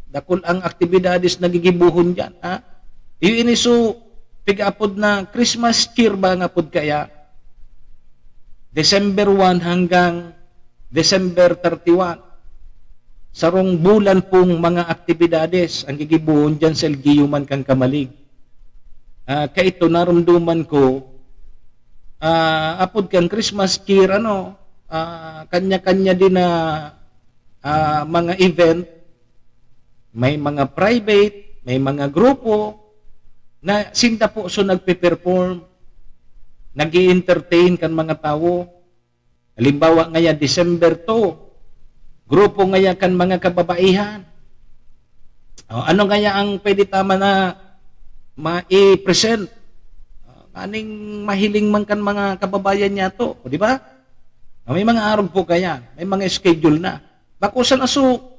Dakol ang aktibidades nagigibuhon dyan. Yung iniso, pig-apod na Christmas cheer ba nga pod kaya? December 1 hanggang December 31. Sarong bulan pong mga aktibidades ang gigibuhon dyan sa LGU man kang Kamalig. Kaito narumduman ko, apod kang Christmas cheer, kanya-kanya din na mga event, may mga private, may mga grupo, na sinda po so nagpe-perform, nag-i-entertain kan mga tao. Halimbawa ngaya December 2, grupo ngaya kan mga kababaihan. Ano ngaya ang pwede tama na ma-i-present? Aning mahiling man kan mga kababayan niya to, di ba? May mga araw po kaya, may mga schedule na. Bako sa naso,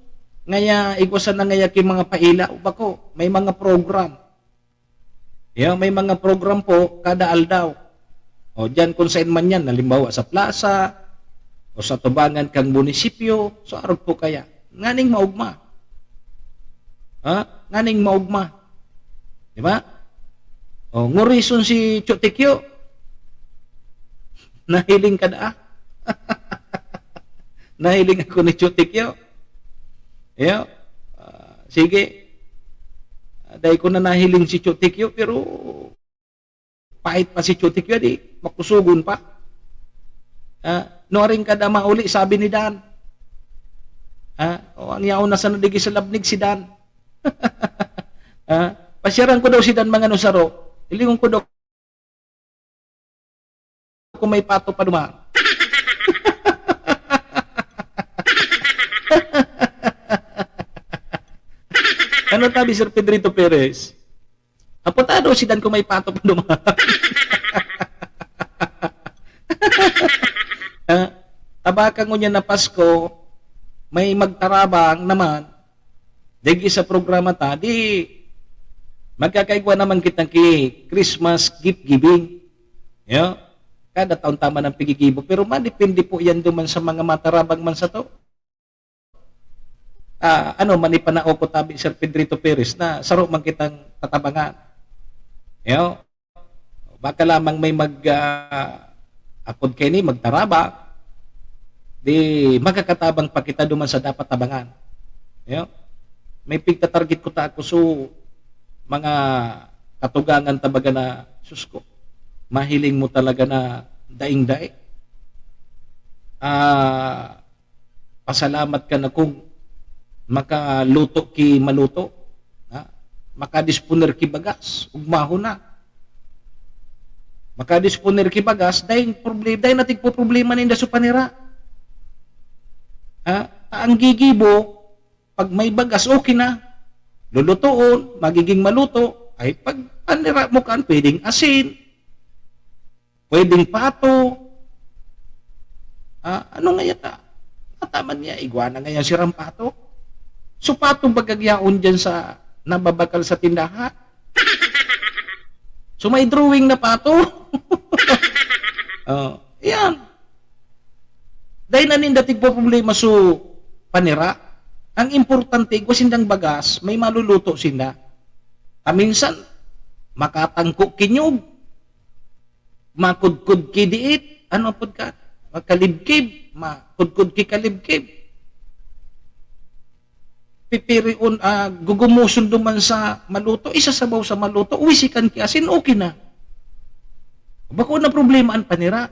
ngaya igwasan na ngaya ki mga paila, bako, may mga program. May mga program po kada aldaw. Diyan kung saan man yan, halimbawa sa plaza, o sa tubangan kang munisipyo, so araw po kaya. Nganing maugma. Nganing maugma. Di ba? Ngurison si Chotikyo. Nahiling ka na Nahiling ako ni Chotikyo. Sige. Dahil ko na nahiling si Chotikyo, pero pahit pa si Chotikyo, di makusugon pa. Nuaring kada mauli, sabi ni Dan. O ang yaon na sa nadigi sa labnig si Dan. Pasyaran ko daw si Dan mga nusaro. Ilingon ko daw kung may pato pa dumaan. Ano tabi Sir Pedrito Perez? Apotado si Dan kung may pato pa dumaan. Tabakan mo niya na Pasko, may magtarabang naman, digi sa programa ta, di magkakaigwa naman kitang ki Christmas gift giving. Kada taon tama ng pigigibo, pero madepende po yan duman sa mga matarabang man sa to. Manipanao ko tabi Sir Pedrito Perez na saro man kitang tatabangan. Baka lamang may apod kay ni magtaraba, di magkakatabang pa kita duman sa dapat tabangan. May pigta-target ko ta ako so mga katugangan tabaga na susko. Mahiling mo talaga na daing-daing. Pasalamat ka na kung makaluto ki maluto. Makadisponer ki bagas. Ugmaho na. Makadisponer ki bagas, dahil natin po problema ninda sa panira. Ang gigibo, pag may bagas, okay na. Lulutoon, magiging maluto. Ay, pag panira mo kan, pwedeng asin, pwedeng pato. Ano nga yata? Mataman niya, iguana nga yan si Rampato. So, pato bagagyaon dyan sa nababakal sa tindahan. So, may drawing na pato. Yan. Dahil nanindatig po problema so panira, ang importante, kung sindang bagas, may maluluto sinda. Minsan, makatangko kinyog, makudkud ki diit, ano po ka? Makalibkib, makudkud ki kalibkib. Pipiriun, gugumuson duman sa maluto, isasabaw sa maluto, uwisikan ki asin, okay na. Bako na problema ang panira.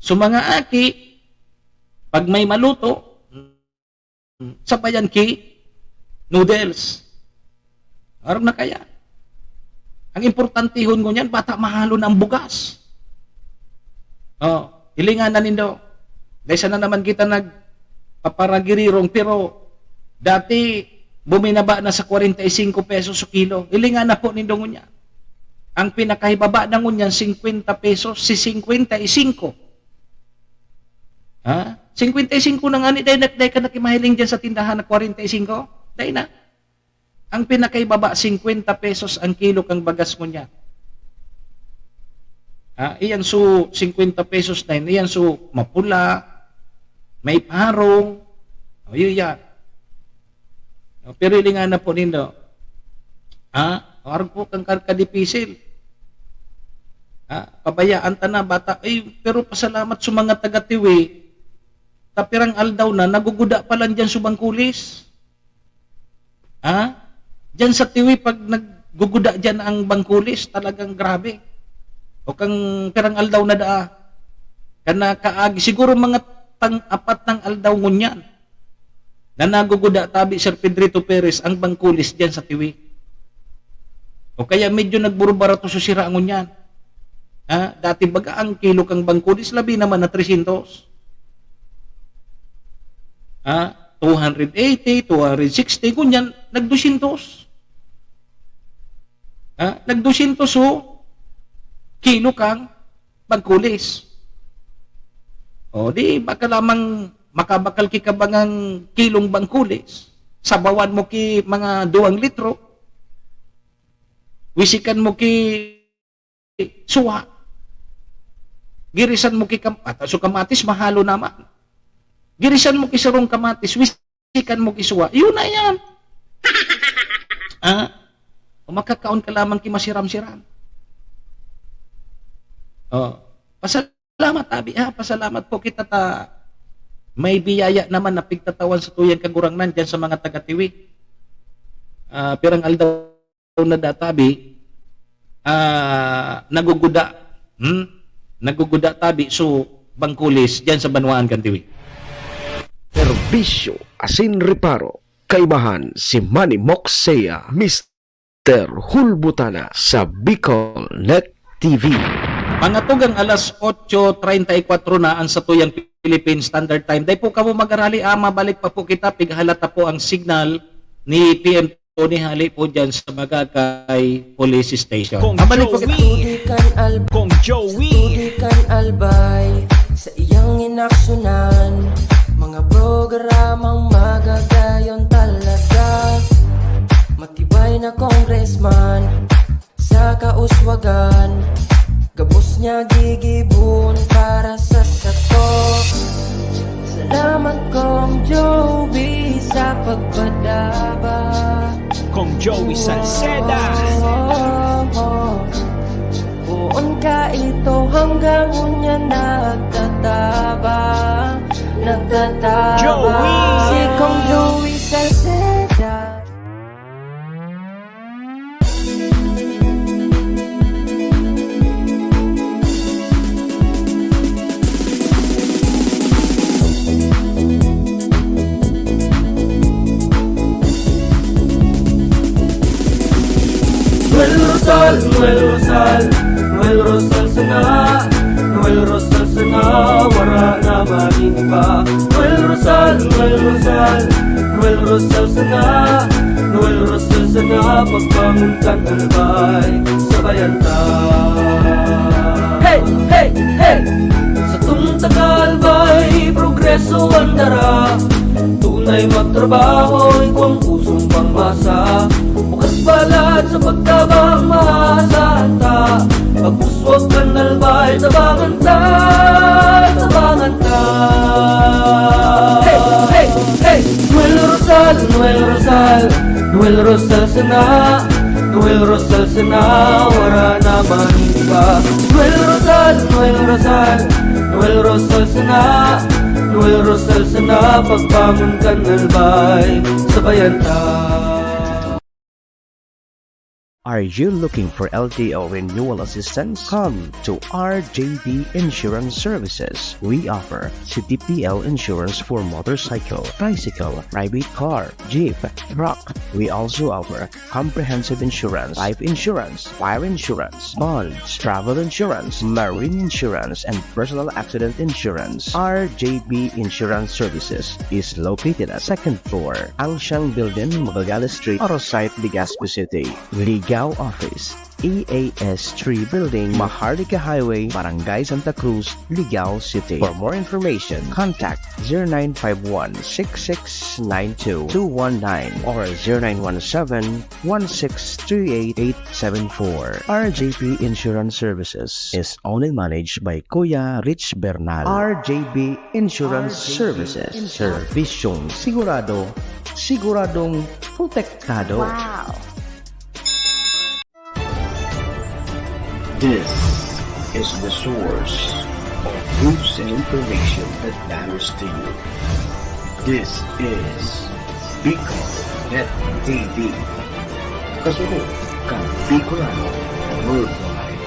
So mga aki, pag may maluto, sabayan ki noodles. Araw na kaya. Ang importantihon ko niyan, bata mahalo ng bugas. Hilingan na nindo. Dahil sana naman kita nagpaparagirirong, pero dati buminaba na sa 45 pesos sa kilo. Hilingan na po nindo niya. Ang pinakahibaba na ngunyan, 50 pesos, si 55. 55 na nga ni dahil ka nakimahiling dyan sa tindahan na 45? Dahil na. Ang pinakaibaba, 50 pesos ang kilo kang bagas mo niya. Iyan so, 50 pesos na yun. Iyan so, mapula, may parong, yun yan. Pero ili nga na po nindo, arag po kang kadipisil. Pabayaan ta na, bata, pero pasalamat sa mga taga-tiwi, tapirang aldaw na, naguguda pa lang dyan sa bangkulis. Dyan sa tiwi, pag nagguguda dyan ang bangkulis, talagang grabe. O kang pirang aldaw na daa. Kana kaagi, siguro mga apat ng aldaw ngunyan. Na naguguda tabi Sir Pedrito Perez ang bangkulis dyan sa tiwi. O kaya medyo nagburubarato sa sira ngunyan. Dati baga ang kilo kang bangkulis, labi naman na 300. 280, 260, kunyan, nag-200. Nag-200 kilo kang bangkulis. Di baka lamang makabakal ki kabangang kilong bangkulis. Sabawan mo ki mga 2 litro. Wisikan mo ki suwa. Girisan mo ki kamatis, mahalo naman. Girisan mo kisarong kamatis, wisikan mo kisuwa, yun na yan. Makakaon ka lamang kimasiram-siram. Pasalamat, abi, pasalamat po kita ta. May biyaya naman na pigtatawan sa tuyang kagurangnan dyan sa mga taga-tiwi. Pirang aldaw na databi, naguguda, naguguda tabi so bangkulis dyan sa Banwaan Kantiwi. Serbisyo asin reparo. Kaibahan si Manny Moxea, Mr. Hulbutana sa Bicol Net TV. Pangatugang alas 8:34 na ang satuyang Philippine Standard Time. Dahil po kamo mag-arali, mabalik pa po kita, pighalata po ang signal ni PM Tony Hali po dyan sa Magagay Police Station. Mabalik po kita. Kong Joey Tudikan albay sa iyang inaksyonan, mga programang magagayon talaga. Matibay na congressman sa kauswagan, gabos niya gigibon para sa sato. Salamat Kong Joey sa pagpadaba. Kong Joey Salceda. Buon ka ito hanggang unya nagtatabang. Joey! Si Kong Joey Salceda. Noel Rosal, Noel Rosal, Noel Rosal sana, Noel Rosal sana, wala na malimba. Noel Rosal, Noel Rosal, Noel Rosal sana, Noel Rosal sana, pagbangon ka talbay sa bayan ta. Hey, hey, hey! Sa tunta kalbay, progreso ang dara. Tunay magtrabaho, ikaw ang pusong pangmasa. Bukas balad sa pagtabang maasahan ta. Pagpuswag ka nalbay, tabangan ta, tabangan ta. Hey, hey, hey! Noel Rosal, Noel Rosal, Noel Rosal sana, Noel Rosal sana, wala na maniba. Noel Rosal, Noel Rosal, Noel Rosal sana, Noel Rosal sana, pagbangon ka nalbay sa bayan ta. Are you looking for LTO renewal assistance? Come to RJB Insurance Services. We offer CTPL insurance for motorcycle, tricycle, private car, jeep, truck. We also offer comprehensive insurance, life insurance, fire insurance, bonds, travel insurance, marine insurance, and personal accident insurance. RJB Insurance Services is located at 2nd floor, Angshang Building, Magallanes Street, Orosite, Legazpi City. Ligao Office, EAS 3 Building, Maharlika Highway, Barangay Santa Cruz, Ligao City. For more information, contact 0951-6692-219 or 0917-1638874. RJB Insurance Services is owned and managed by Kuya Rich Bernal. RJB Insurance Services. Servisyong sigurado, siguradong protektado. Wow! This is the source of news and information that matters to you. This is Bicol Net TV. Kasunod kang Bicolano Worldwide.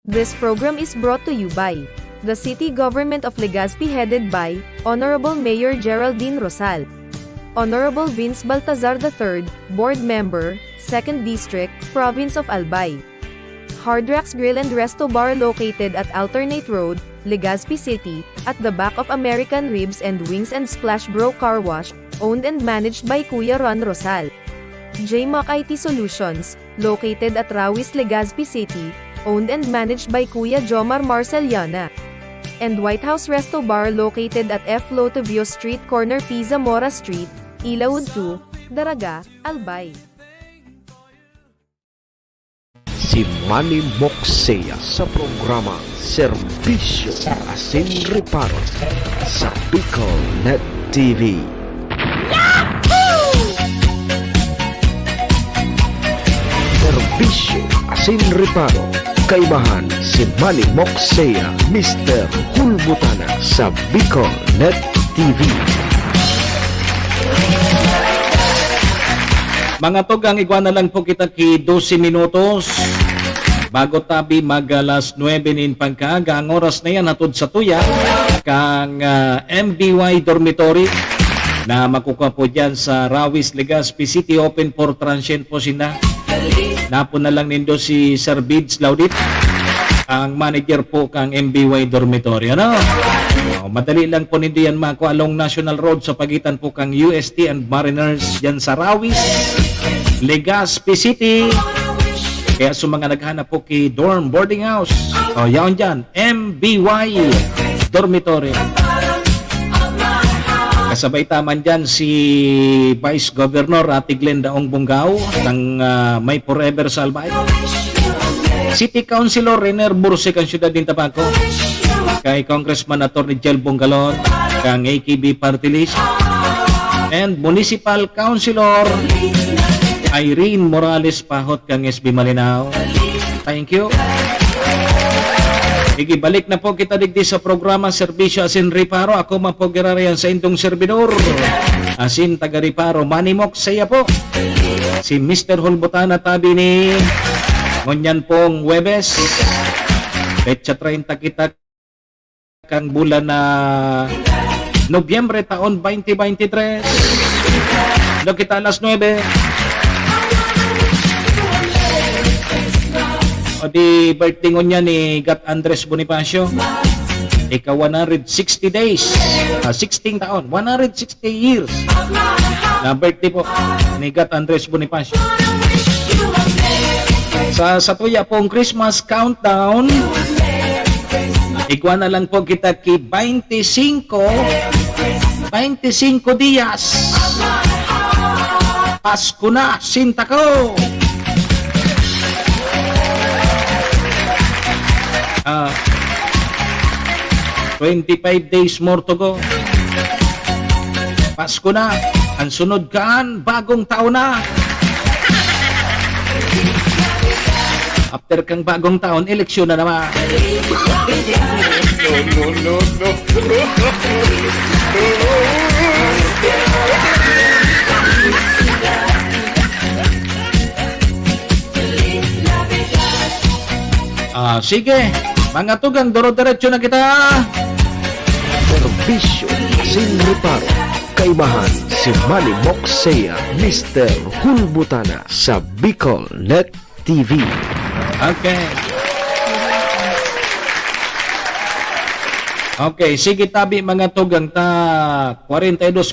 This program is brought to you by the City Government of Legazpi headed by Honorable Mayor Geraldine Rosal, Honorable Vince Baltazar III, Board Member, 2nd District, Province of Albay. Hard Rocks Grill and Resto Bar located at Alternate Road, Legazpi City, at the back of American Ribs and Wings and Splash Bro Car Wash, owned and managed by Kuya Ron Rosal. JMAC IT Solutions, located at Rawis, Legazpi City, owned and managed by Kuya Jomar Marceliana. And White House Resto Bar located at F. Lotavio Street Corner Pisa Mora Street, Ilaud 2, Daraga, Albay. Si Manny Moxea sa programa Serbisyo Asin Reparo sa Bicol Net TV. Serbisyo Asin Reparo. Kaibahan si Manny Moxea, Mr. Hulbutana sa Bicol Net TV. Mga tugang igwana lang po kita ki 12 minutos. Bago tabi mag alas 9 nin pagkaga, ang oras na yan hatod sa tuya kang MBY Dormitory na makukuha po dyan sa Rawis, Legazpi City. Open for transient po sila. Napo na lang nindo si Sir Bids Laudit, ang manager po kang MBY Dormitory. Ano? Madali lang po nindo yan makuha along National Road sa pagitan po kang UST and Mariners dyan sa Rawis, Legazpi City. Kaya sa mga naghanap po kay dorm boarding house, yaon dyan, MBY Dormitory. Kasabay taman dyan si Vice Governor Ate Glenda Ong Bungaw ng May Forever sa Albay. City Councilor Rener Bursik ang siyudad din Tabaco. Kay Congressman Atty. Jel Bongalon kang AKB Party List. And Municipal Councilor Irene Morales Pahot kang SB Malinaw. Thank you. Balik na po kita digdi sa programa Serbisyo Asin Riparo. Ako mapogirarian sa intong servidor. Asin taga Riparo, Manimok saya po. Si Mr. Hulbutana tabi ni ngunyan pong Webes. Petsa 30 kita kang bulan na Nobyembre taon 2023. Do kita alas 9. O di birthday niya ni Gat Andres Bonifacio. Ika 160 days. 16 taon. 160 years. Na birthday po ni Gat Andres Bonifacio. Sa tuya pong Christmas countdown, ikuha na lang po kita ki 25 días. Pasko na, sinta ko. 25 days more to go. Pasko na. Ang sunod kaan, bagong taon na. After kang bagong taon, eleksyon na naman. No. Sige. Mga tugang, doro-diretso na kita. Serbisyo Asin Riparo. Kaibahan si Manny Moxea, Mr. Hulbutana sa Bicol Net TV. Okay, sige tabi mga tugang, 42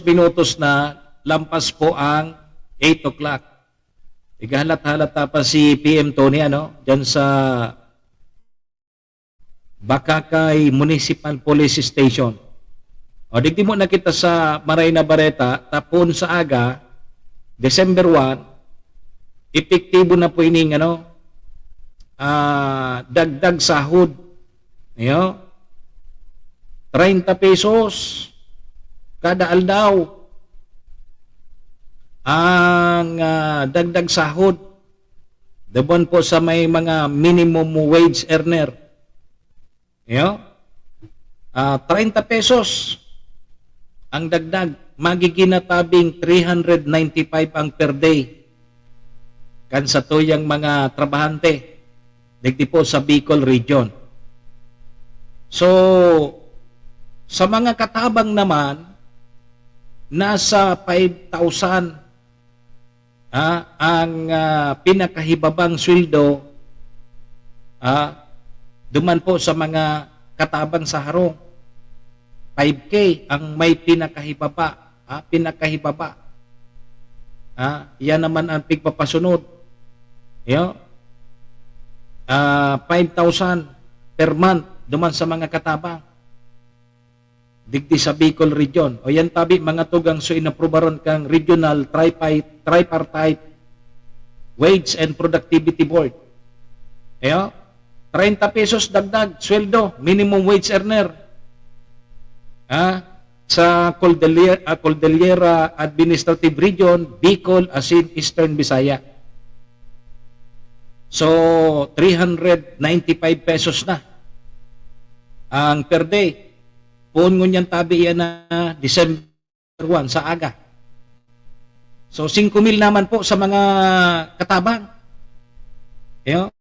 minutos na lampas po ang 8 o'clock. Igahalat-halata pa si PM Tony, dyan sa Bakakay Municipal Police Station. O, digdi mo na kita sa Maray na Bareta, tapon sa aga, December 1, epektibo na po ining, dagdag sahod. 30 pesos kada aldaw ang dagdag sahod. Debon po sa may mga minimum wage earner. 30 pesos ang dagdag, magiginatabing 395 ang per day kan sa tuyang mga trabahante digdi po sa Bicol region. So sa mga katabang naman nasa 5,000 ang pinakahibabang sweldo duman po sa mga katabang sa harong. 5K ang may pinakahibaba. Yan naman ang pigpapasunod. 5,000 per month duman sa mga katabang. Digdi sa Bicol region. O yan tabi mga tugang so inaprubaran kang Regional Tripartite Wage and Productivity Board. 30 pesos dagdag sweldo, minimum wage earner. Sa Cordillera Administrative Region, Bicol, Asin, Eastern Visaya. So, 395 pesos na ang per day. Puon ngunyan tabi yan na December 1 sa aga. So 5,000 naman po sa mga katabang. Yo.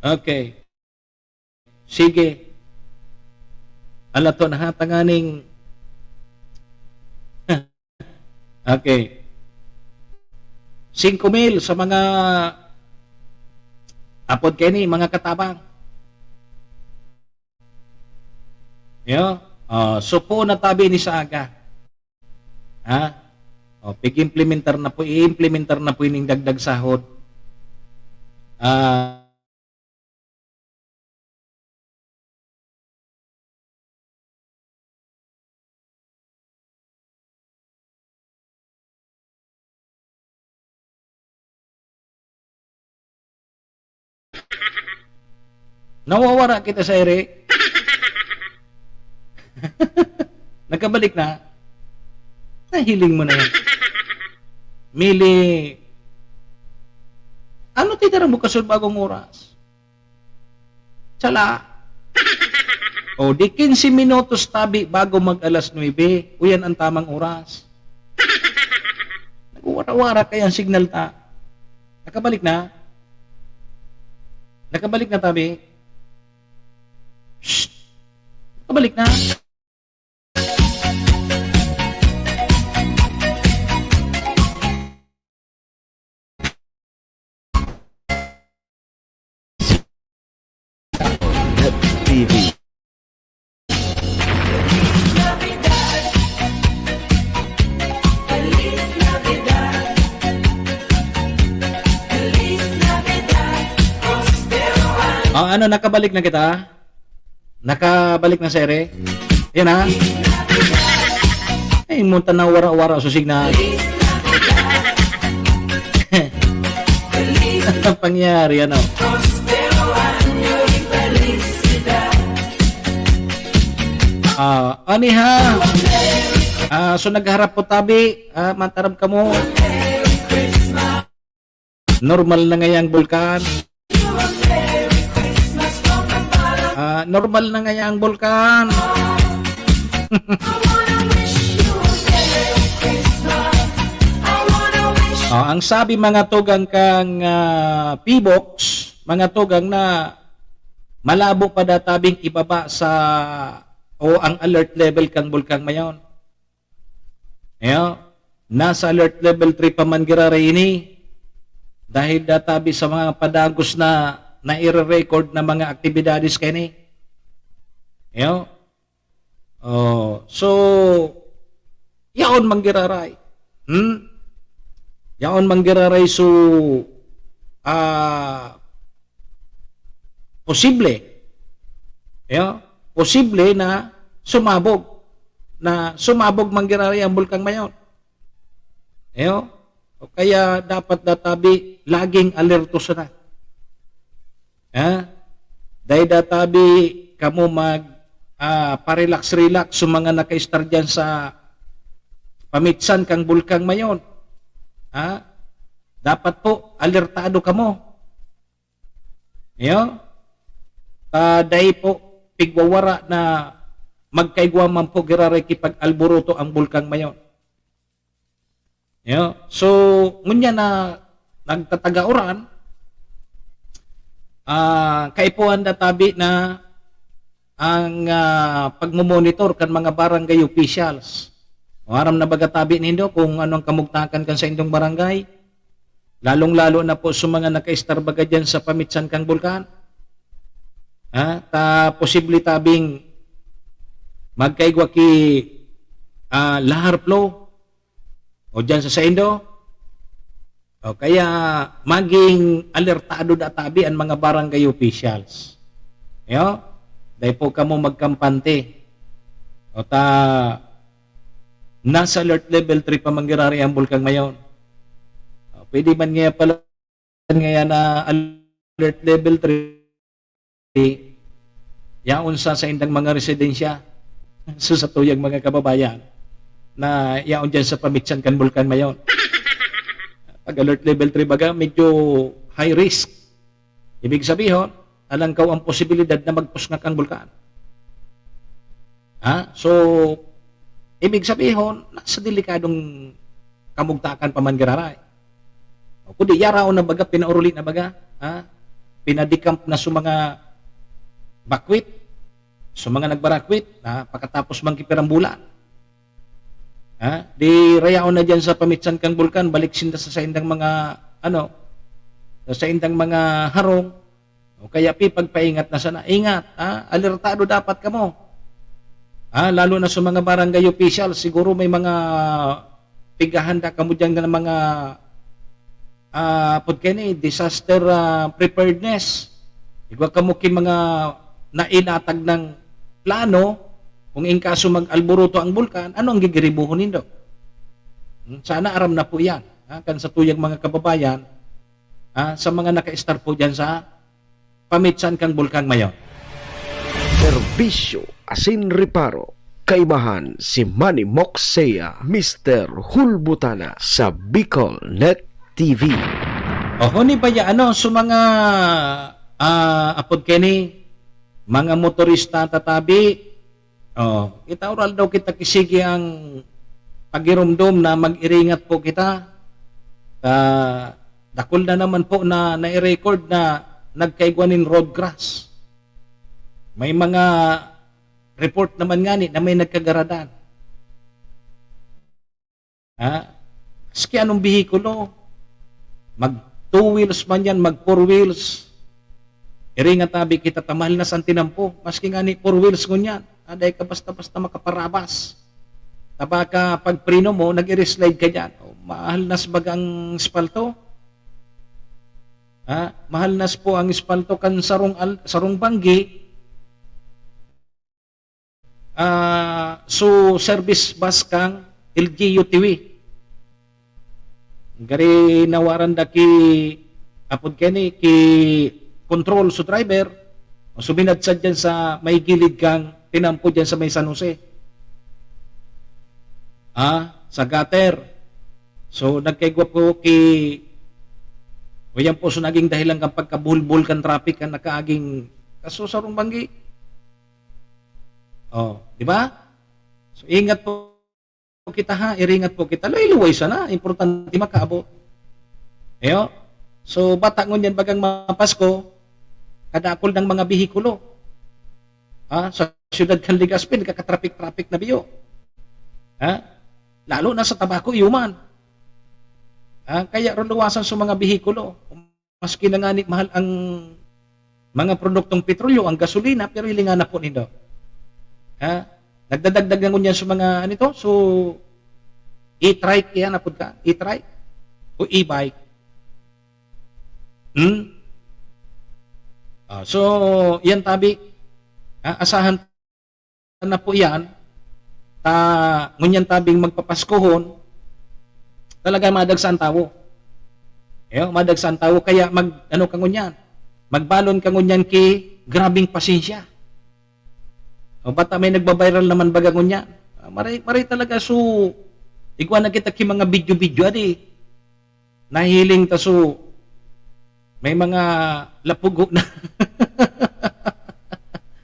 Okay. Sige. Alato na hatanganing. Okay. 5,000 sa mga apod kini mga katabang. Yo, so po natabi ni sa aga. Pig-implementar na po, i-implementar na po ining dagdag sahod. Nawawara kita sa ere. Nagkabalik na. Nahiling mo na yan. Mili. Ano titirang mo kasunod bagong oras? Sala. O, di 15 minutos tabi bago mag-alas 9. O yan ang tamang oras. Nagwara-wara kaya ang signal ta. Nakabalik na? Nakabalik na tabi? Shh! Nakabalik na? TV. Ano, nakabalik na kita? Nakabalik na sere? Yan ha? Ay, munta na wara-wara susig na. Ang pangyari, ano? Ani ha? So nagharap po tabi, mantarap ka mo. Normal na ngayang bulkan. Normal na ngayang bulkan. Ang sabi mga tugang kang P-box, mga tugang na malabo pa databing ibaba sa o ang alert level kang bulkang mayon. Nasa alert level 3 pa man girara ini dahil databi sa mga padagos na i-record na mga aktibidades kini. So yaon manggiraray. Yaon manggiraray so posible. Posible na sumabog manggiraray ang bulkang mayon. Kaya dapat databi laging alerto sana. Dahil databi kamo parelax-relax sa mga naka-star dyan sa pamitsan kang bulkang mayon. Dapat po alertado kamo. Dahil po pigwawara na magkaigwaman po giraray kipag alburuto ang bulkang mayon. So, ngunya na nagtatagauran, kaipuan databi na ang pagmumonitor kan mga barangay officials. Aram na bagatabi nindo kung anong kamugtakan kan sa indong barangay, lalong-lalo na po sa mga naka-star baga dyan sa pamitsan kang bulkan. Posible tabing magkaigwa ki lahar flow o dyan sa Indo. Kaya maging alertado databi ang mga barangay officials. Dahil po kamo magkampante. Nasa alert level 3 pa manggirari ang bulkang mayon. Pwede man nga pala nga na alert level 3 yaon sa indang mga residensya sa tuyang mga kababayan na yaon dyan sa pamitsan kan bulkan mayon. Pag alert level 3 baga medyo high risk Ibig sabihin, alangkaw ang posibilidad na magpusngak ang bulkan. So, ibig sabihin, nasa delikadong kamugtakan pa man giraray. Kundi yaraw na baga, pinauruli na baga, pinadikamp na sa mga bakwit, sa mga nagbarakwit, pagkatapos mangkipirang bulan. Di rayaw na dyan sa pamitsan kang bulkan, balik sinda sa indang mga, sa indang mga harong, o kaya pagpaingat na sana. Ingat, alertado dapat ka mo. Lalo na sa mga barangay official, siguro may mga pigahanda ka mo dyan ng mga disaster preparedness. Igwa ka mo mga nainatag ng plano kung in kaso mag-alburuto ang bulkan, ano ang gigiribuhon nindo? Sana aram na po yan. Kan sa tuyang mga kababayan, sa mga naka-star po dyan sa pamitsan kang bulkan mayon. Serbisyo asin reparo. Kaibahan si Manny Moxea, Mr. Hulbutana sa Bicol Net TV. Ni ba ya sa mga apod kini mga motorista tatabi, kita oral daw kita kisigi ang pagirumdum na mag-iringat po kita. Dakol na naman po na nai-record na nagkaigwanin road crash. May mga report naman nga na may nagkagaradan. Maski anong bihikulo, mag 2 wheels man yan, mag 4 wheels, iringat tabi kita tamahal na santinampo, maski nga ni 4 wheels ngunyan, aday ka basta-basta makaparabas. Tabaka pag prino mo, nag-i-slide ka dyan, mahal nas bagang espalto. Mahal nas po ang espalto kan sarong banggi, so service bus kang LGU TV. Gari nawaran da ki apod kani ki control so driver o suminadsad dyan sa may gilid kang tinampo dyan sa may San Jose. Sa gutter. So nagkaigwa po ki o yan po so naging dahilan kang pagkabulbul kan traffic kan nakaaging kaso sarong banggi. Di ba? So, ingat po kita iringat po kita. Luway sana, importante makaabot. So, bata ngunyan bagang mapasko, kadakol ng mga bihikulo. Sa siyudad kan Legazpi, kakatraffic-traffic na biyo. Lalo na sa tabako, human. Kaya luwasan sa mga bihikulo. Maski na nga mahal ang mga produktong petrolyo, ang gasolina, pero hilingan na po nito. Nagdadagdag na ngunyan sa mga so e-trike yan napod ka, e-trike o e-bike. So yan tabi, asahan na po yan, ngunyan tabing magpapaskohon, talaga madagsan tawo. Madagsan tawo, kaya ka ngunyan, magbalon ka ngunyan ki grabing pasensya. Bata may nagbabiral naman bagangon niya. Maray talaga so igwa na kita ki mga video-video nahiling ta so may mga lapugo na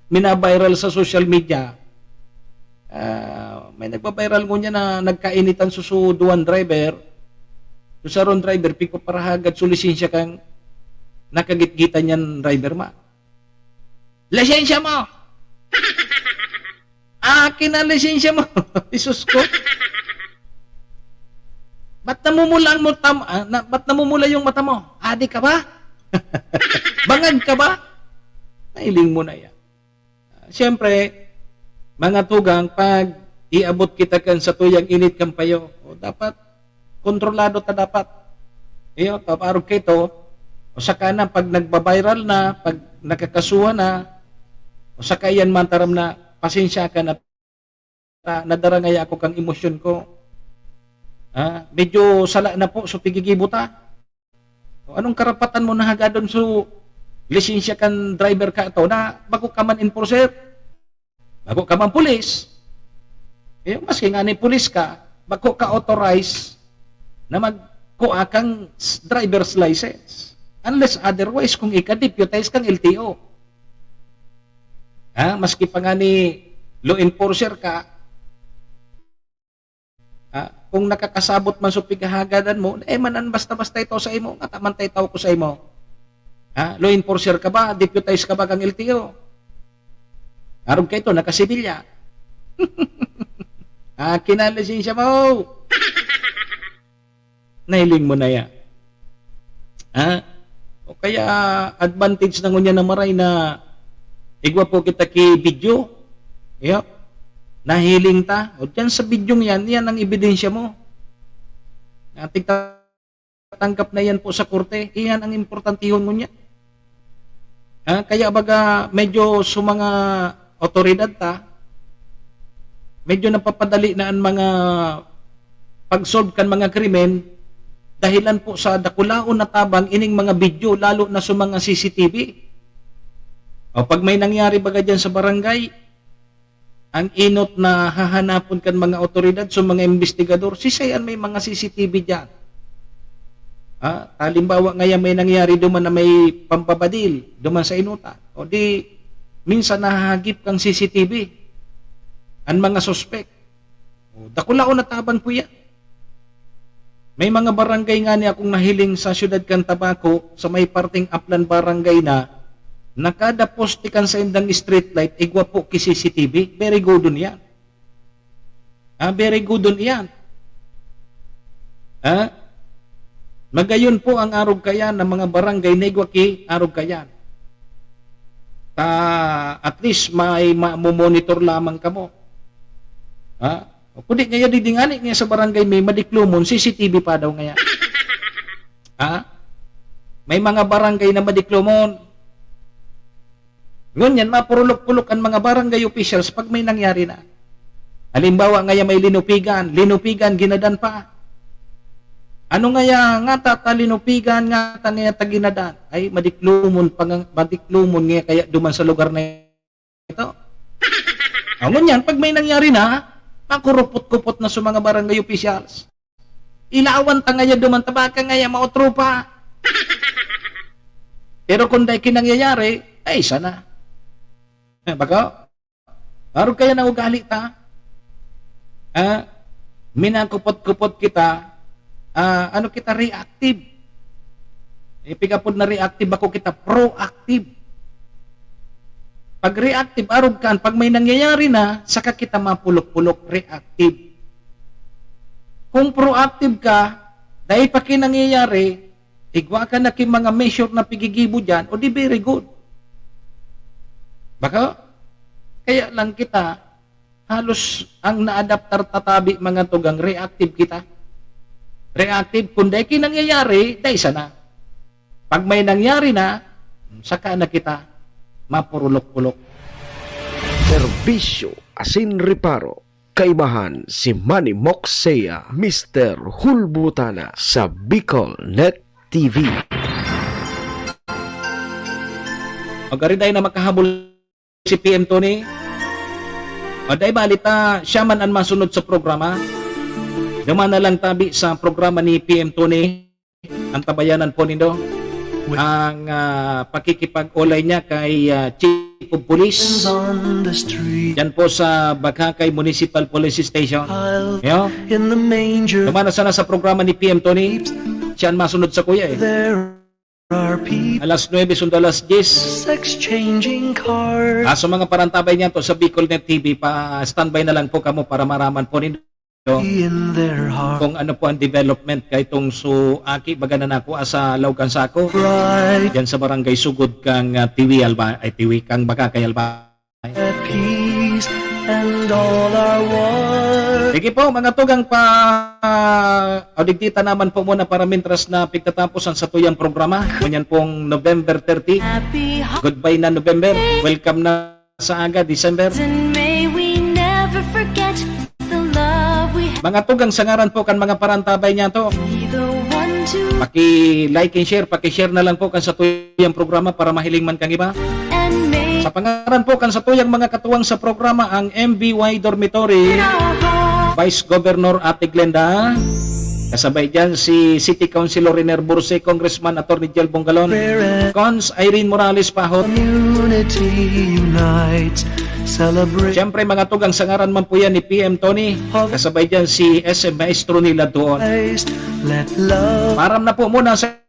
minabiral sa social media. May nagbabiral ko niya na nagkainitan so duwan driver. So sa ron driver piko para hagad so lisensya kang nakagitgitan niyan driver ma. Lisensya mo! Akin na lisensya mo. Isus ko. Ba't namumula yung mata mo? Adi ka ba? Bangag ka ba? Nailing mo na yan. Siyempre, mga tugang, pag iabot kita kan sa tuyang init kang payo, dapat, kontrolado ta dapat. Taparog kito, o saka na, pag nagbabiral na, pag nakakasuhan na, o saka yan mantaram na, pasensya ka na nadarangay ako kang emosyon ko. Medyo sala na po so pigigibuta. Anong karapatan mo na hagadon so lisensya kan driver ka ito na bago ka man enforcer, bago ka man pulis. Maski nga ni pulis ka, bago ka authorize na magkuha kang driver's license. Unless otherwise, kung ika-deputize kang LTO. Maski pa nga ni law enforcer ka, kung nakakasabot man sa pigahagadan mo, manan basta-basta ito sa imo, nga tamantay tao ko sa imo. Law enforcer ka ba? Deputize ka ba kang LTO? Arog ka ito, nakasibilya. Kinalisensya mo. Nailing mo na yan. O kaya advantage na ngunya na maray na igwa po kita ki video. Nahiling ta. O dyan sa video yan ang ebidensya mo. Ating tanggap na yan po sa korte. Iyan ang importantihon mo niya. Kaya baga medyo sa mga otoridad ta, medyo napapadali na ang mga pag-solve kan mga krimen dahilan po sa dakulaon na tabang ining mga video, lalo na sa mga CCTV. O pag may nangyari baga dyan sa barangay, ang inot na hahanapon kan mga otoridad sa mga investigador, sisayan may mga CCTV dyan. Halimbawa ngayon may nangyari duman na may pampabadil duman sa inuta. O di, minsan nahahagip kang CCTV ang mga suspek. O, dakulaon na tabang po yan. May mga barangay nga niya akong nahiling sa siyudad kan Tabaco, sa may parting Aplan barangay na nakada poste kan sa indang street light, igwa po ki CCTV. Very good dun yan. Very good dun yan. Magayon po ang arog kayan ng mga barangay na igwa ki arog kayan. At least may monitor lamang ka mo. Kundi ngayon didingani nga sa barangay may madiklumon, CCTV pa daw ngayon. May mga barangay na madiklumon. Ngunyan, mapurulok-pulok ang mga barangay officials pag may nangyari na. Halimbawa, ngayon may linupigan, ginadan pa. Ano ngayon, nga linupigan, nga ginadan? Ay, madiklumon nga kaya duman sa lugar na ito. Ngunyan, pag may nangyari na, makurupot-kupot na sa mga barangay officials. Ilawan ta ngayon duman, tabaka ngayon, mautropa. Pero kung dahil kinangyayari, ay sana. Baka, araw kaya na ugali ta. Minakupot-kupot kita, kita reactive. Ipigapod na reactive ako kita proactive. Pag reactive, araw kan, pag may nangyayari na, saka kita mapulok-pulok reactive. Kung proactive ka, dahil pa kinangyayari, igwa ka na mga measure na pigigibo dyan, o di very good. Baka, kaya lang kita, halos ang na-adaptar tatabi mga tugang reactive kita. Reactive, kung dahil kinangyayari, dahil sana. Pag may nangyari na, saka na kita mapurulok-pulok. Serbisyo asin reparo. Kaibahan si Manny Moxea, Mr. Hulbutana sa Bicol Net TV. Magariday na makahabol si PM Tony. Day balita, siya man ang masunod sa programa. Duman na lang tabi sa programa ni PM Tony. Ang tabayanan po nindo. Ang pakikipag-ulay niya kay Chief of Police. Yan po sa Bagakay Municipal Police Station. Duman na sana sa programa ni PM Tony. Siya ang masunod sa kuya eh. Alas 9, sundo alas 10. So mga parantabay niya to sa Bicol Net TV, pa-standby na lang po kamo para maraman po ninyo kung ano po ang development kay itong aki baga na nako sa Laucan Sako yan sa barangay Sugod kang Tiwi Alba, ay Tiwi kang Bagakay Alba. Sige po, mga tugang auditita naman po muna para mintras na pagtatapos ang satuyang programa. Ganyan pong November 30. Goodbye na November. Welcome na sa aga, December. Mga tugang sangaran po kan mga parantabay niya to. Paki-like and share, paki-share na lang po kan satuyang programa para mahiling man kang iba. Sa pangaran po kan satuyang mga katuwang sa programa ang MBY Dormitory, Vice Governor Ate Glenda, Kasabay dyan si City Councilor Riner Burse, Congressman Atty. Jel Bongalon, Cons Irene Morales Pahot. Unity unites, celebrate. Siyempre mga tugang sangaran man po yan ni PM Tony. Kasabay dyan si SM Maestro nila doon. Let love. Param na po muna sa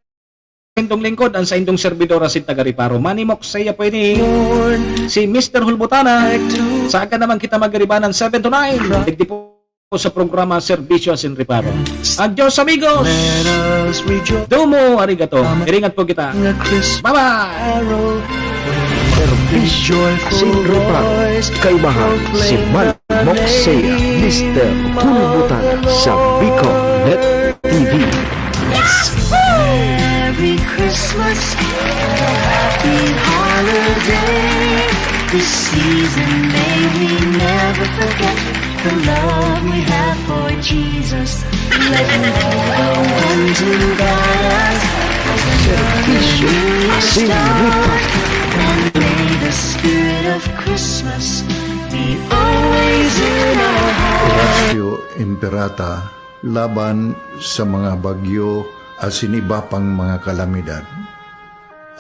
indong lingkod, ang sa indong servidora si Tagariparo. Manny Moxeya po ini. Si Mr. Hulbutana. Saan ka naman kita magaribanan 7 to 9. Digdi po sa programa Servicio Sin Reparo. Adios amigos! Domo arigato. Iringat po kita. Bye-bye! Servisyo Sin Reparo. Kaibahan si Manny Moxeya, Mr. Hulbutana sa Bicol Net TV. Merry Christmas, happy holiday. This season may we never forget the love we have for Jesus. Let him be the one to guide us as we Sin Reparo. and may the spirit of Christmas be always in our hearts. Horacio Imperata laban sa mga bagyo asin iba pang mga kalamidad.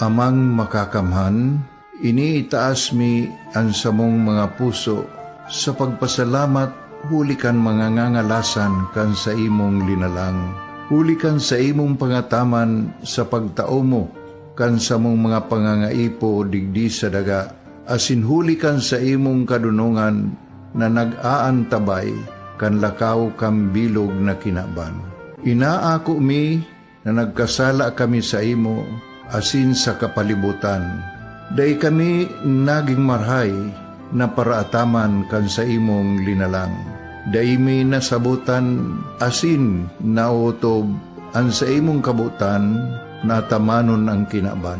Amang makakamhan, iniitaas mi ang samong mga puso sa pagpasalamat hulikan mga ngangalasan kan sa imong linalang. Hulikan sa imong pangataman sa pagtao mo kan sa mong mga pangangaipo digdi sa daga. Asin hulikan sa imong kadunungan na nag-aantabay kan lakaw kam bilog na kinaban. Inaako mi na nagkasala kami sa imo asin sa kapalibutan. Day kami naging marhay na paraataman kan sa imong linalang. Day mi nasabutan asin nautob ang sa imong kabutan na tamanon ang kinaban.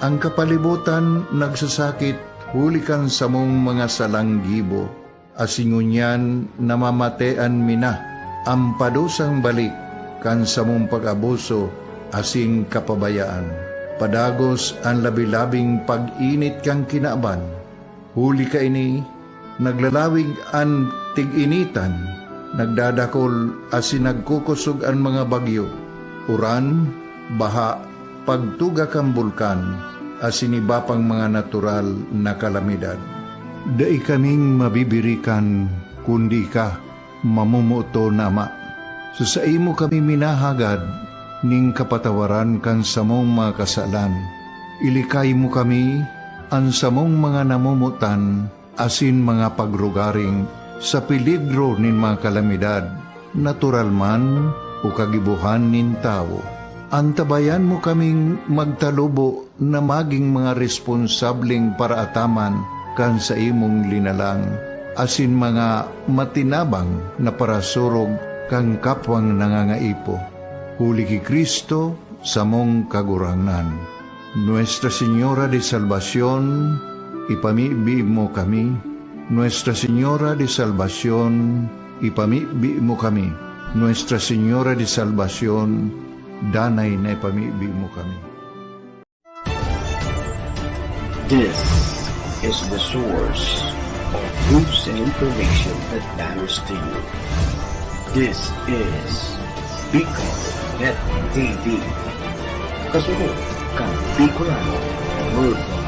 Ang kapalibutan nagsasakit hulikan sa mong mga salanggibo. Asingunyan namamatean mina ang padusang balik kan sa mong pag-abuso asing kapabayaan. Padagos ang labi-labing pag-init kang kinaban. Huli ka ini, naglalawig ang tig-initan, nagdadakol asin nagkukusog ang mga bagyo. Uran, baha, pagtuga kang bulkan, asin iba pang mga natural na kalamidad. Dai kaming mabibirikan, kundi ka, mamumuto na ama. So sa imo kami minahagad, ning kapatawaran kan samong mga kasalan. Ilikay mo kami, ang samong mga namumutan, asin mga pagrugaring, sa peligro nin mga kalamidad, natural man o kagibuhan nin tao. Antabayan mo kaming magtalubo na maging mga responsableng paraataman kan sa imong linalang, asin mga matinabang na parasurog kang kapwang nangangaipo. Huli ki Kristo sa mong kagurangan. Nuestra Señora de Salvación, ipamibi mo kami. Nuestra Señora de Salvación, ipamibi mo kami. Nuestra Señora de Salvación, danay na ipamibi mo kami. This is the source of news and information that matters to you. This is Bicol Net TV. Kasunod kang Bicolano Worldwide.